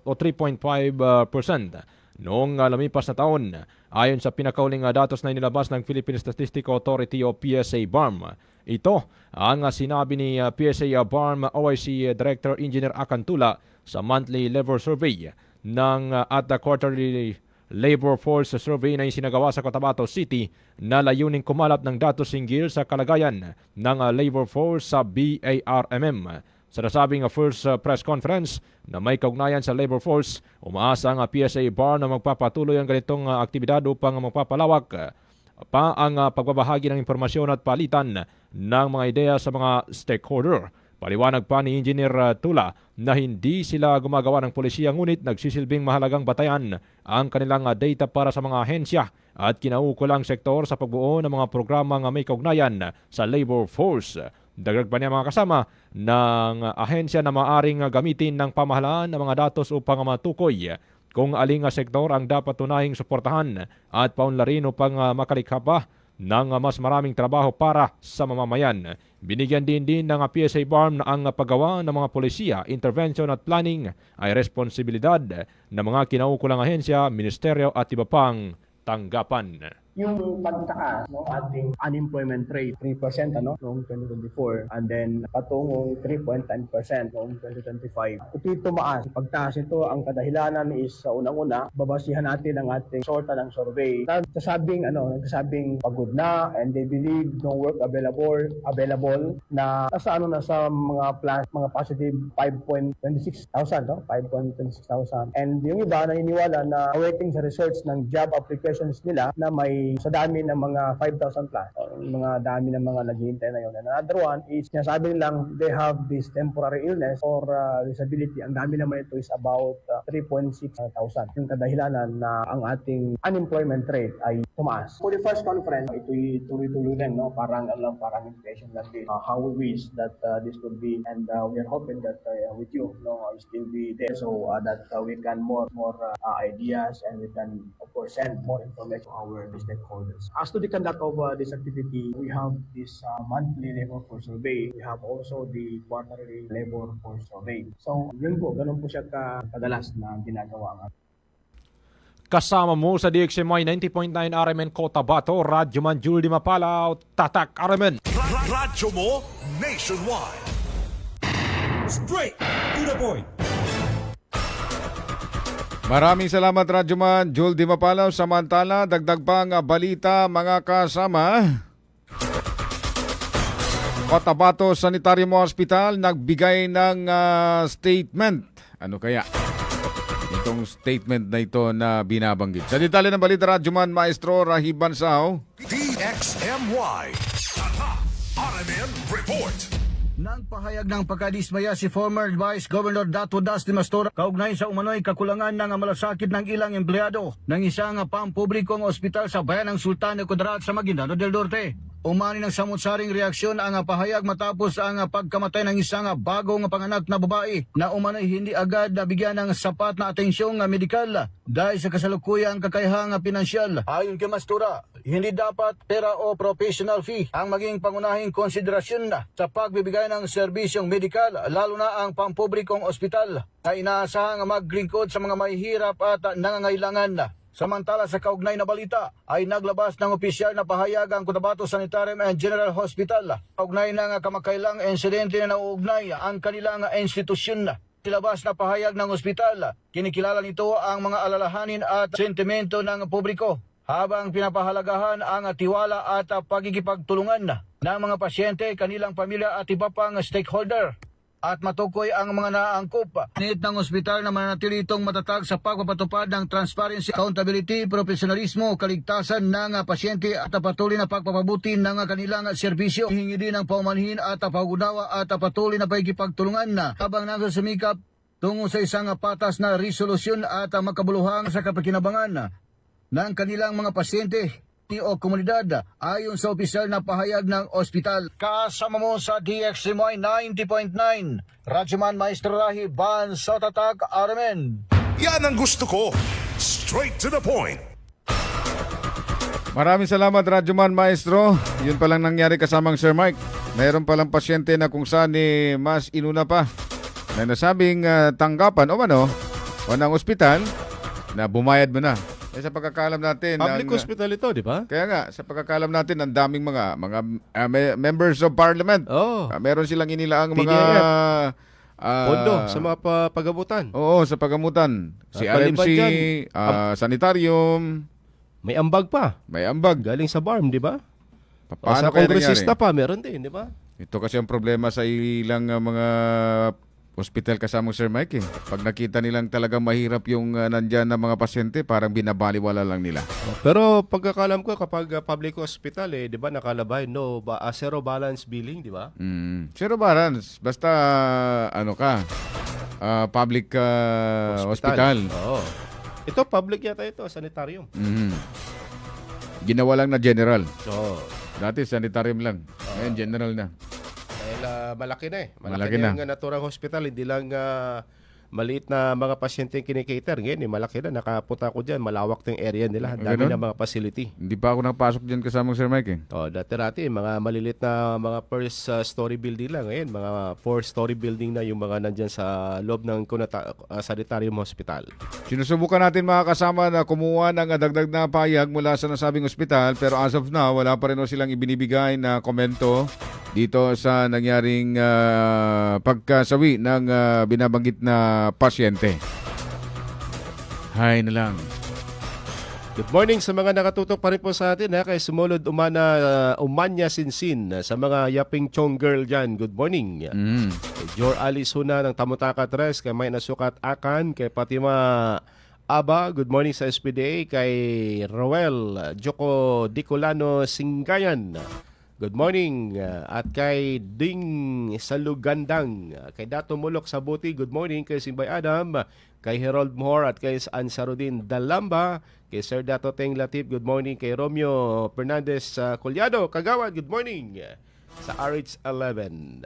noong lumipas na taon. Ayon sa pinakauling datos na inilabas ng Philippine Statistical Authority o PSA BARM. Ito ang sinabi ni PSA BARM OIC Director Engineer Acantula sa monthly labor survey at the quarterly labor force survey na isinagawa sa Cotabato City na layuning kumalap ng datos hinggil sa kalagayan ng labor force sa BARMM. Sa nasabing first press conference na may kaugnayan sa labor force, umaasa ang PSA BARM na magpapatuloy ang ganitong aktibidad upang magpapalawak pa ang pagbabahagi ng impormasyon at palitan ng mga ideya sa mga stakeholder. Paliwanag pa ni Engineer Tula na hindi sila gumagawa ng polisiya ngunit nagsisilbing mahalagang batayan ang kanilang data para sa mga ahensya at kinaukulang sektor sa pagbuo ng mga programang may kaugnayan sa labor force. Dagdag pa niya mga kasama ng ahensya na maaring gamitin ng pamahalaan ng mga datos upang matukoy kung aling sektor ang dapat tunahing suportahan at paunlarin upang makalikha pa ng mas maraming trabaho para sa mamamayan. Binigyan din ng PSA BARM na ang paggawa ng mga polisiya, intervention at planning ay responsibilidad ng mga kinaukulang ahensya, ministeryo at iba pang tanggapan. Yung pagtaas ng ating unemployment rate, 3% noong 2024 and then patungong 3.9% noong 2025. Ito'y tumaas. Pagtaas ito, ang kadahilanan is sa unang-una, babasihan natin ang ating sorta ng survey. Nagsasabing pagod na and they believe no work available na sa mga positive 5.26,000, 5.26,000. And yung iba naniniwala na awaiting sa research ng job applications nila na may sa dami ng mga 5,000 plus, mga dami ng mga naghihintay na yun. And another one is, sinasabi nilang they have this temporary illness or disability. Ang dami naman ito is about 3.6,000. Yung kadahilanan na ang ating unemployment rate ay tumaas. For the first conference, ito'y tuloy-tuloy din, parang invitation lang din. How we wish that this would be, and we are hoping that with you, still be there so that we can more ideas and we can, of course, send more information to our stakeholders. As to the conduct of this activity, we have this monthly labor force survey. We have also the quarterly labor force survey. So, yun po, ganun po siya kadalas na ginagawa ng Kasama mo sa DXMY 90.9 RMN Cotabato, Radyoman Jules Di Mapalaw, Tatak RMN. Radyo mo nationwide. Straight to the point. Maraming salamat Radyoman Jules Di Mapalaw. Samantala, dagdag pang balita mga kasama. Cotabato Sanitarium Hospital nagbigay ng statement. Ano kaya itong statement na ito na binabanggit? Sa detalye ng balita, Radyoman Maestro Rahiban Sao. DXMY RMN Report. Nang pahayag ng pagkadismaya si former Vice Governor Dato Das de Mastora kaugnay sa umano'y kakulangan ng malasakit ng ilang empleyado ng isang pampublikong ospital sa bayan ng Sultan de Kudarat sa Maguindanao del Norte. Umani ng samut-saring reaksyon ang pahayag matapos ang pagkamatay ng isang bagong panganak na babae na umano'y hindi agad nabigyan ng sapat na atensyong medikal dahil sa kasalukuyang kakayahang pinansyal. Ayon kay Mastura, hindi dapat pera o professional fee ang maging pangunahing konsiderasyon sa pagbibigay ng serbisyong medikal, lalo na ang pampublikong ospital na inaasahang maglingkod sa mga mahihirap at nangangailangan. Samantala sa kaugnay na balita ay naglabas ng opisyal na pahayag ang Cotabato Sanitarium and General Hospital. Kaugnay ng kamakailang insidente na nauugnay ang kanilang institusyon. Tilabas na pahayag ng ospital, kinikilala nito ang mga alalahanin at sentimento ng publiko habang pinapahalagahan ang tiwala at pagkikipagtulungan ng mga pasyente, kanilang pamilya at iba pang stakeholder. At matukoy ang mga naangkop. Nit ng ospital na manatili itong matatag sa pagpapatupad ng transparency, accountability, profesionalismo, kaligtasan ng pasyente at patuloy na pagpapabuti ng kanilang serbisyo. Hihingi din ng paumanhin at paugunawa at patuloy na pagkipagtulungan habang nagsumikap tungo sa isang patas na resolusyon at makabuluhang sa kapakinabangan ng kanilang mga pasyente o komunidad ayon sa opisyal na pahayag ng ospital. Kasama mo sa DXMY 90.9 Radyoman Maestro Rahi Ban sa Tatak Armen. Yan ang gusto ko. Straight to the point. Maraming salamat Radyoman Maestro. Yun palang nangyari kasamang Sir Mike. Mayroon palang pasyente na kung saan mas inuna pa na nasabing tanggapan o ng ospital na bumayad mo na. Sa pagkakalam natin, Public hospital ito, di ba? Kaya nga, sa pagkakalam natin, ang daming mga members of parliament. Meron silang inilaang mga pondo sa mga pagamutan. Oo, sa pagamutan. Si RMC, sanitarium. May ambag pa. May ambag. Galing sa BARM, di ba? Paano sa kongresista pa, meron din, di ba? Ito kasi ang problema sa ilang mga hospital kasama Sir Mike. Pag nakita nilang talagang mahirap yung nandyan na mga pasyente, parang binabaliwala lang nila. Pero pagkakalam ko, kapag public hospital, di ba, nakalabay, zero balance billing, di ba? Zero balance. Basta, public hospital. Oo. Ito, public yata ito, sanitarium. Ginawa lang na general. Oo. Dati sanitarium lang. Ngayon general na. Dahil malaki na eh. Malaki na na. yung naturang hospital. Hindi lang maliit na mga pasyente yung kinikater. Ngayon, malaki na. Nakapunta ko dyan. Malawak yung area nila. Ang dami na mga facility. Hindi pa ako napasok dyan kasama Sir Mike. Dati mga malilit na mga first story building lang. Ngayon, mga 4-story building na yung mga nandyan sa loob ng sanitarium hospital. Sinusubukan natin mga kasama na kumuha ng dagdag na payag mula sa nasabing ospital, pero as of now, wala pa rin silang ibinibigay na komento dito sa nangyaring pagkasawi ng binabanggit na pasyente. Hay na lang. Good morning sa mga nakatutok pa rin po sa atin kay Sumulod Umanya Sinsin sa mga yaping chong girl dyan. Good morning. Kay Jor Alice Huna ng Tamutaka 3, kay May Nasukat Akan, kay Fatima Aba, good morning sa SPDA, kay Roel Joko Dicolano Singayan. Good morning. At kay Ding Salugandang, kay Dato Mulok Sabuti, good morning. Kay Simbay Adam, kay Harold Moore at kay Ansarudin Dalamba, kay Sir Dato Teng Latif, good morning. Kay Romeo Fernandez Collado, Kagawad, good morning. Sa RH11.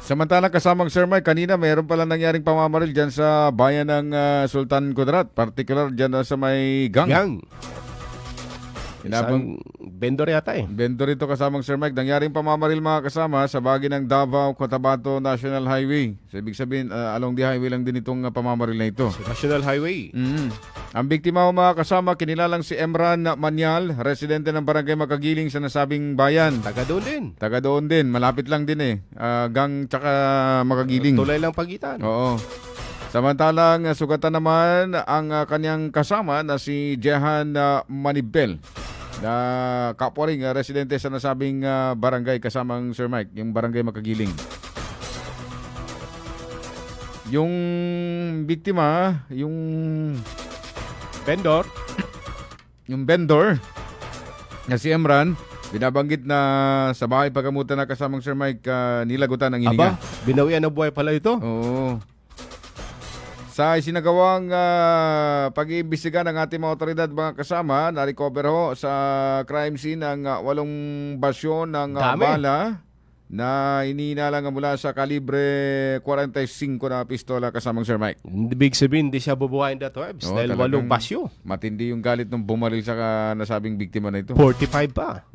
Samantalang kasamang Sir Mike, kanina mayroon pala nangyaring pamamaril dyan sa bayan ng Sultan Kudarat, particular dyan sa may gang. Isang vendor yata eh. Vendor ito kasamang Sir Mike. Nangyaring pamamaril mga kasama sa bahagi ng Davao-Cotabato National Highway. So, ibig sabihin, along the highway lang din itong pamamaril na ito. National Highway. Ang biktima mga kasama, kinilalang si Emran Manyal, residente ng Barangay Makagiling sa nasabing bayan. Taga doon din. Taga doon din. Malapit lang din eh. Gang tsaka Makagiling. Tulay lang pagitan. Oo. Samantalang sugatan naman ang kanyang kasama na si Jehan Manibel, na kapwa ring residente sa nasabing barangay kasamang Sir Mike, yung Barangay Makagiling. Yung biktima, yung vendor, na si Emran, binabanggit na sa bahay pagamutan na kasamang Sir Mike, nilagutan ng hininga. Binawian ng buhay pala ito? Oo. Sa isinagawang pag-iimbestiga ng ating mga otoridad mga kasama, na-recover ho sa crime scene ng 8 basyon ng bala na inihinalang mula sa kalibre 45 na pistola kasamang Sir Mike. Big sabihin, hindi siya bubuhayin that webs dahil 8 basyo. Matindi yung galit ng bumaril sa nasabing biktima na ito. 45 pa.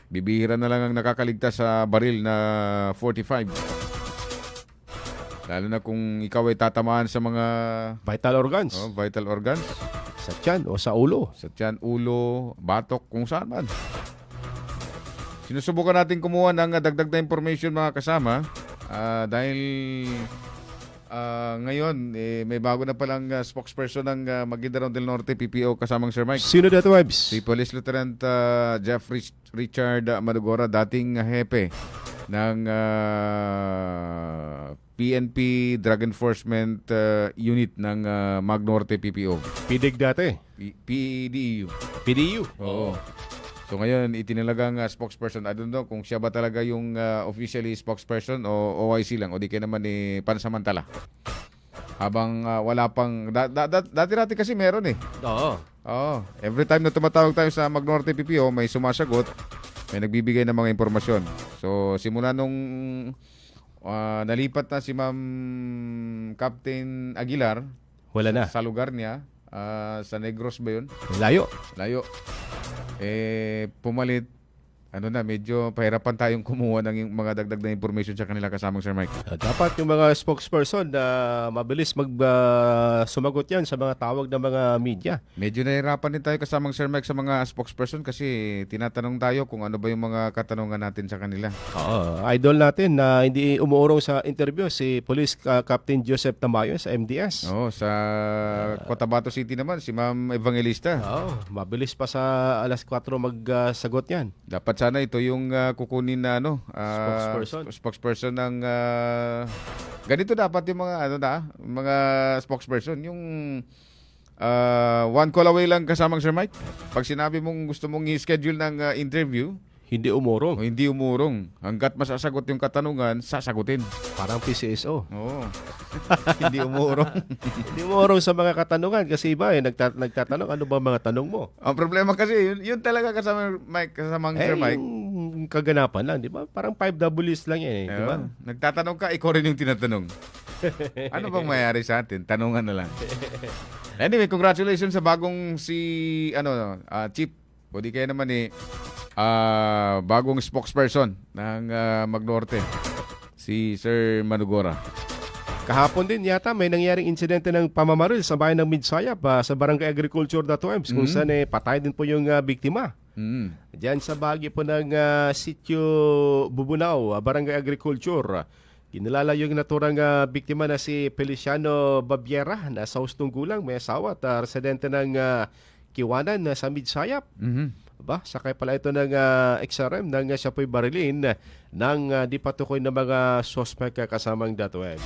Bibihira na lang ang nakakaligtas sa baril na 45. Lalo na kung ikaw ay tatamaan sa mga vital organs. Vital organs. Sa tiyan o sa ulo. Sa tiyan, ulo, batok, kung saan man. Sinusubukan natin kumuha ng dagdag na information mga kasama dahil ngayon may bago na palang spokesperson ng Maguindanao del Norte PPO kasamang Sir Mike. Sino that webs? Si Police Lieutenant Jeff Richard Madugora, dating hepe ng PNP Drug Enforcement Unit ng Magnorte PPO. PDIG dati? PDEU. PDEU? Oo. So ngayon, itinalagang spokesperson. I don't know kung siya ba talaga yung officially spokesperson o OIC lang o di kaya naman pansamantala. Habang wala pang... Dati-dati kasi meron eh. Oo. Every time na tumatawag tayo sa Magnorte PPO, may sumasagot, may nagbibigay ng mga impormasyon. So simula nung nalipat na si Ma'am Captain Aguilar, wala na. Sa lugar niya, sa Negros ba yun? Layo. Pumalit medyo pahirapan tayong kumuha ng mga dagdag na information sa kanila kasamang Sir Mike. Dapat yung mga spokesperson na mabilis sumagot yan sa mga tawag ng mga media. Medyo nahirapan din tayo kasamang Sir Mike sa mga spokesperson kasi tinatanong tayo kung ano ba yung mga katanungan natin sa kanila. Oo, idol natin na hindi umuurong sa interview si Police Captain Joseph Tamayo sa MDS. Oo, sa Cotabato City naman si Ma'am Evangelista. Oo, mabilis pa sa alas 4 magsagot yan. Dapat sana ito yung kukunin na spokesperson ng ganito dapat yung mga mga spokesperson yung one call away lang kasamang Sir Mike. Pag sinabi mong gusto mong i-schedule ng interview, hindi umurong. Hindi umurong. Hanggat masasagot yung katanungan, sasagutin. Parang PCSO. Oo. Hindi umurong. Hindi umurong sa mga katanungan kasi iba nagtatanong ano ba mga tanong mo. Ang problema kasi yun talaga kasamang Sir Mike. Yung kaganapan lang, di ba? Parang 5Ws lang yan, di ba? Nagtatanong ka, ikaw rin yung tinatanong. Ano bang mayari sa atin? Tanungan na lang. Anyway, congratulations sa bagong Chief. O di kaya naman bagong spokesperson ng Magnorte, si Sir Manugora. Kahapon din yata may nangyaring insidente ng pamamaril sa bayan ng Midsayap sa Barangay Agriculture Datuebs kung saan patay din po yung biktima. Diyan sa bahagi po ng Sitio Bubunaw, Barangay Agriculture. Kinilala yung naturang biktima na si Feliciano Babiera na sa hustong gulang, may asawa at residente ng Kiwanan sa Midsayap. Sakay pala ito ng XRM nang siya po'y barilin ng di patukoy na mga suspect kasamang Datuebs.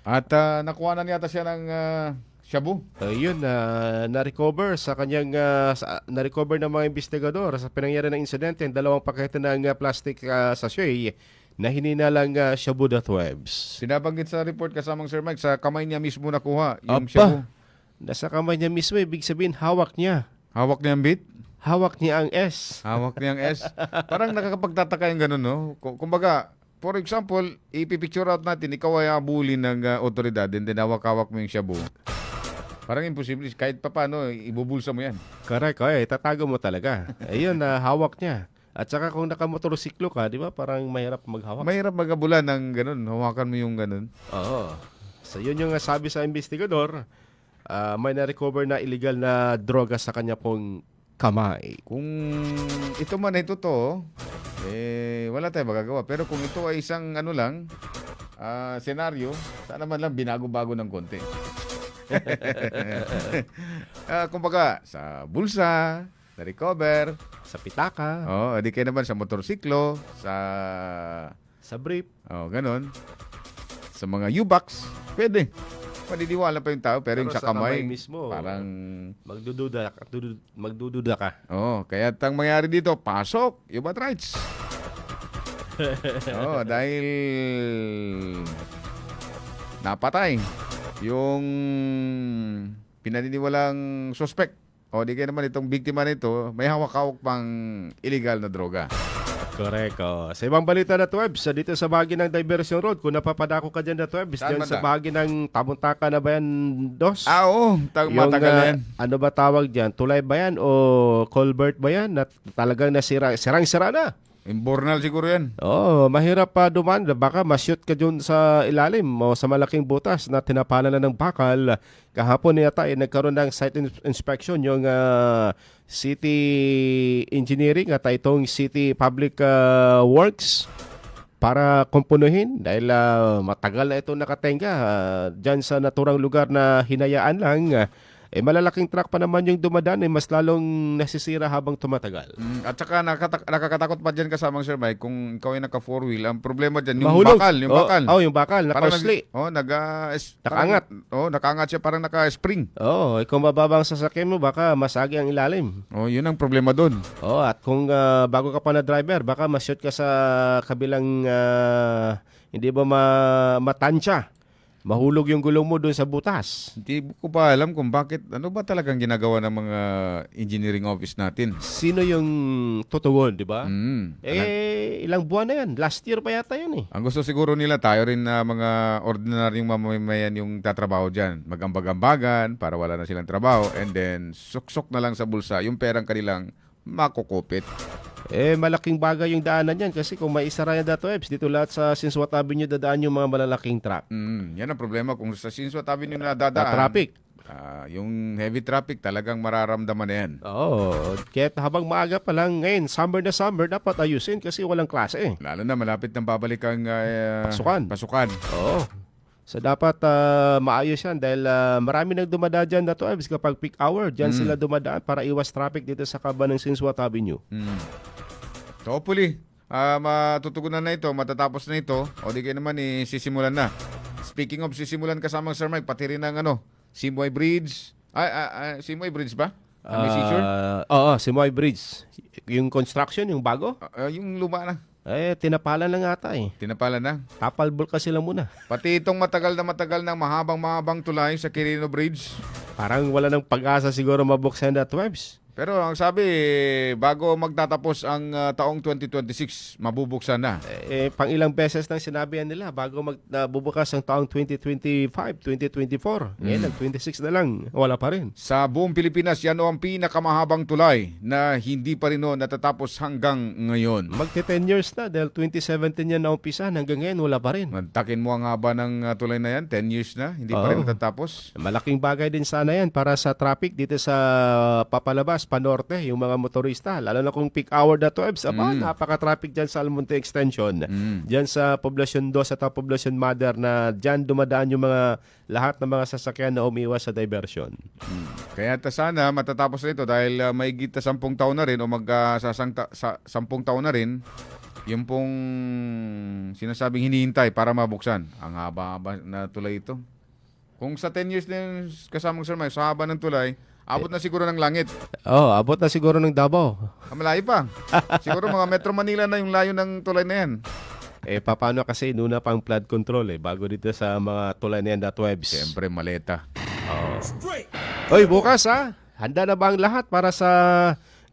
At nakuha na yata siya ng shabu. Yun, na-recover sa kanyang na-recover ng mga investigador sa pinangyari ng insidente ang 2 pakete ng plastic sachet na hininalang shabu Datuebs. Sinabanggit sa report kasamang Sir Mike, sa kamay niya mismo nakuha yung shabu. Nasa kamay niya mismo, ibig sabihin hawak niya. Hawak niya ang bit? Hawak niya ang S. Hawak niya ang S. Parang nakakapagtataka yung ganun, no? Kumbaga, for example, ipipicture out natin, ikaw ay abulin ng otoridad and then hawak-hawak mo yung shabu. Parang imposible. Kahit pa paano, ibubulsa mo yan. Correct. Tatago mo talaga. Ayun, hawak niya. At saka kung nakamotorsiklo ka, di ba, parang mahirap maghawak. Mahirap magabulan ng ganun. Hawakan mo yung ganun. Oo. So yun yung sabi sa investigador, may na-recover na illegal na droga sa kanya pong kamay. Kung ito man ay totoo, wala tayong magagawa. Pero kung ito ay isang senaryo, sana man lang binago-bago ng konti. Kumbaga, sa bulsa, na-recover, sa pitaka, di kaya naman sa motorsiklo, sa brief, ganon. Sa mga U-box, pwede. Paniniwala pa yung tao, pero yung sa kamay mismo, parang magdududa ka. Kaya ang mangyari dito, pasok, human rights. Dahil napatay yung pinaniniwalang suspect. Di kaya naman itong biktima nito, may hawak-hawak pang illegal na droga. Correct. Sa ibang balita na Tuebs, dito sa bahagi ng Diversion Road, kung napapadako ka dyan na Tuebs, dyan sa bahagi ng Tabuntaka na ba yan, Dos? Oo, matagal na yan. Ano ba tawag dyan? Tulay ba yan o culvert ba yan? Na talagang sirang-sira na. Imbornal siguro yan. Mahirap pa dumaan. Baka ma-shoot ka dyan sa ilalim o sa malaking butas na tinapalan na ng bakal. Kahapon yata nagkaroon ng site inspection yung City Engineering at itong City Public Works para kumpunuhin dahil matagal na ito nakatenga dyan sa naturang lugar na hinayaan lang. Malalaking truck pa naman yung dumadaan, mas lalong nasisira habang tumatagal. At saka nakakatakot pa dyan kasamang Sir Mike, kung ikaw ay naka 4-wheel, ang problema dyan, yung mahulog. bakal. Yung bakal, naka-osli. Nakaangat. Nakaangat siya, parang naka-spring. Kung mababang sasakyan mo, baka masagi ang ilalim. Yun ang problema doon. At kung bago ka pa na driver, baka ma-shoot ka sa kabilang hindi ba matansya. Mahulog yung gulong mo doon sa butas. Hindi ko pa alam kung bakit, ano ba talagang ginagawa ng mga engineering office natin? Sino yung tutugon, di ba? Ilang buwan na yan. Last year pa yata yan . Ang gusto siguro nila, tayo rin na mga ordinaryong mamamayan yung tatrabaho dyan. Magambag-ambagan para wala na silang trabaho and then suksok na lang sa bulsa yung perang kanilang makukupit. Malaking bagay yung daanan yan kasi kung may isara yung DATWEBs, dito lahat sa Sinswat Avenue dadaan yung mga malalaking truck. Yan ang problema kung sa Sinswat Avenue na dadaan. Traffic. Yung heavy traffic talagang mararamdaman na yan. Oo. Kaya habang maaga pa lang ngayon, summer na summer, dapat ayusin kasi walang klase. Lalo na malapit ng babalik ang Pasukan. Oo. So dapat maayos yan dahil marami nang dumadaan dyan na DATWEBs kapag peak hour. Dyan sila dumadaan para iwas traffic dito sa kaba ng Sinswat Avenue. So hopefully, matutugunan na ito, matatapos na ito, o di kayo naman sisimulan na. Speaking of sisimulan kasamang Sir Mike, pati rin ng Simoy Bridge. Simoy Bridge ba? May seizure? Oo, Simoy Bridge. Yung construction, yung bago? Yung luma na. Tinapalan lang ata Tinapalan na? Tapalbol kasi lang muna. Pati itong matagal na mahabang tulay sa Quirino Bridge. Parang wala nang pag-asa siguro mabuksan na DATWEBs. Pero ang sabi, bago magtatapos ang taong 2026, mabubuksan na. Pang ilang beses nang sinabi nila bago magbubukas ang taong 2025, 2024. Ngayon, 26 na lang. Wala pa rin. Sa buong Pilipinas, yan ang pinakamahabang tulay na hindi pa rin natatapos hanggang ngayon. Magti 10 years na dahil 2017 yan na-umpisa. Hanggang ngayon, wala pa rin. Mantakin mo ang haba ng tulay na yan, 10 years na, hindi pa rin natatapos. Malaking bagay din sana yan para sa traffic dito sa papalabas, panorte, yung mga motorista. Lalo na kung peak hour na DATWEBs. Napaka-traffic dyan sa Almonte Extension. Dyan sa Poblacion 2 at Poblacion Mother na dyan dumadaan yung mga lahat ng mga sasakyan na umiwas sa diversion. Kaya sana matatapos na ito dahil may gita 10 taon na rin o sa 10 taon na rin yung pong sinasabing hinihintay para mabuksan. Ang haba-haba na tulay ito. Kung sa 10 years na yung kasamang Sir Mike, sa haba ng tulay, abot na siguro ng langit. Abot na siguro ng Davao. Malayo pa. Siguro mga Metro Manila na yung layo ng tulay na yan. Paano kasi nuna pang flood control bago dito sa mga tulay na yan DATWEBs. Siyempre, maleta. Oy, bukas handa na ba ang lahat para sa...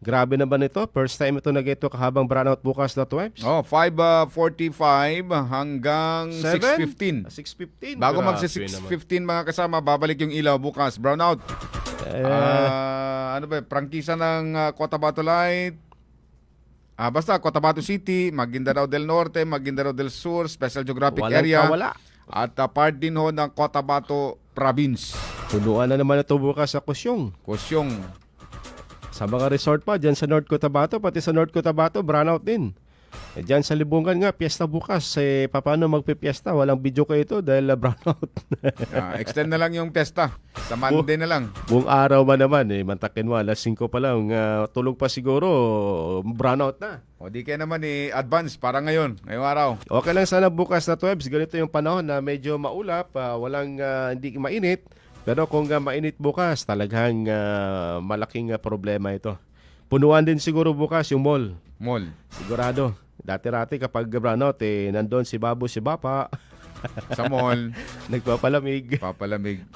Grabe na ba nito? First time ito nag-ito kahabang brownout bukas DATWEBs? 5:45 hanggang 6:15. 6:15? Bago mag-6:15 mga kasama, babalik yung ilaw bukas. Brownout. Prangkisa ng Cotabato Light. Basta Cotabato City, Maguindanao del Norte, Maguindanao del Sur, Special Geographic Area. At part din ho ng Cotabato Province. Punuan na naman ito bukas sa Kusyong. Sa mga resort pa, dyan sa North Cotabato, pati sa North Cotabato, brownout din. Dyan sa Libungan nga, piyesta bukas. Paano magpipiesta? Walang video ko ito dahil brownout. Extend na lang yung piyesta. Sa Monday na lang. Buong araw man naman. Mantakin mo, alas 5 pa lang. Tulog pa siguro, brownout na. O di kaya naman advance para ngayong araw. Okay lang sana bukas na DATWEBs. Ganito yung panahon na medyo maulap, walang hindi mainit. Pero kung mainit bukas, talagang malaking problema ito. Punuan din siguro bukas yung mall. Sigurado. Dati-rati kapag brownout, nandun si Babo, si Bapa. Sa mall. Nagpapalamig.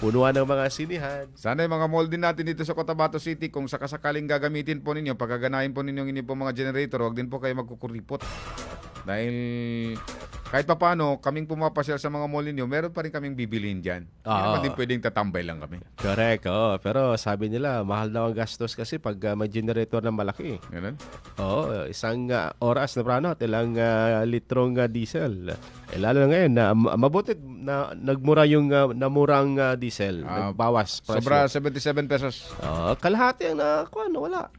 Punuan ng mga sinihan. Sana yung mga mall din natin dito sa Cotabato City, kung sakasakaling gagamitin po ninyo, pagkaganahin po ninyo yung inyong mga generator, huwag din po kayo magkukuripot. Dahil kahit pa paano, kaming pumapasyal sa mga mall ninyo, meron pa rin kaming bibilihin dyan. Hindi naman din pwedeng tatambay lang kami. Correct. Pero sabi nila, mahal daw ang gastos kasi pag may generator na malaki. Ganun? Isang oras na brownout, ilang litrong diesel. Lalo na ngayon, mabuti na nagmura yung namurang diesel. Nagbawas presyo. Sobra 77 pesos. Kalahati ang wala.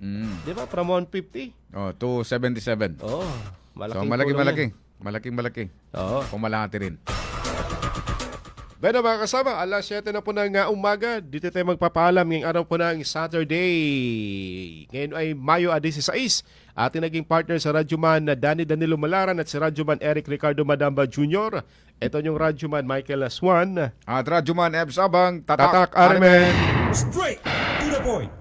Di ba? From 150. To 77. Malaking-malaki. Kung malaki rin. Bueno mga kasama, alas 7 na po ng umaga. Dito tayo magpapaalam ngayong araw po ng Saturday. Ngayon ay Mayo 16. Ating naging partner sa Radyoman na Danilo Malaran at si Radyoman Eric Ricardo Madamba Jr. Ito yung Radyoman Michael Swan. At Radyoman Ebs Abang, Tatak Armen. Straight to the point.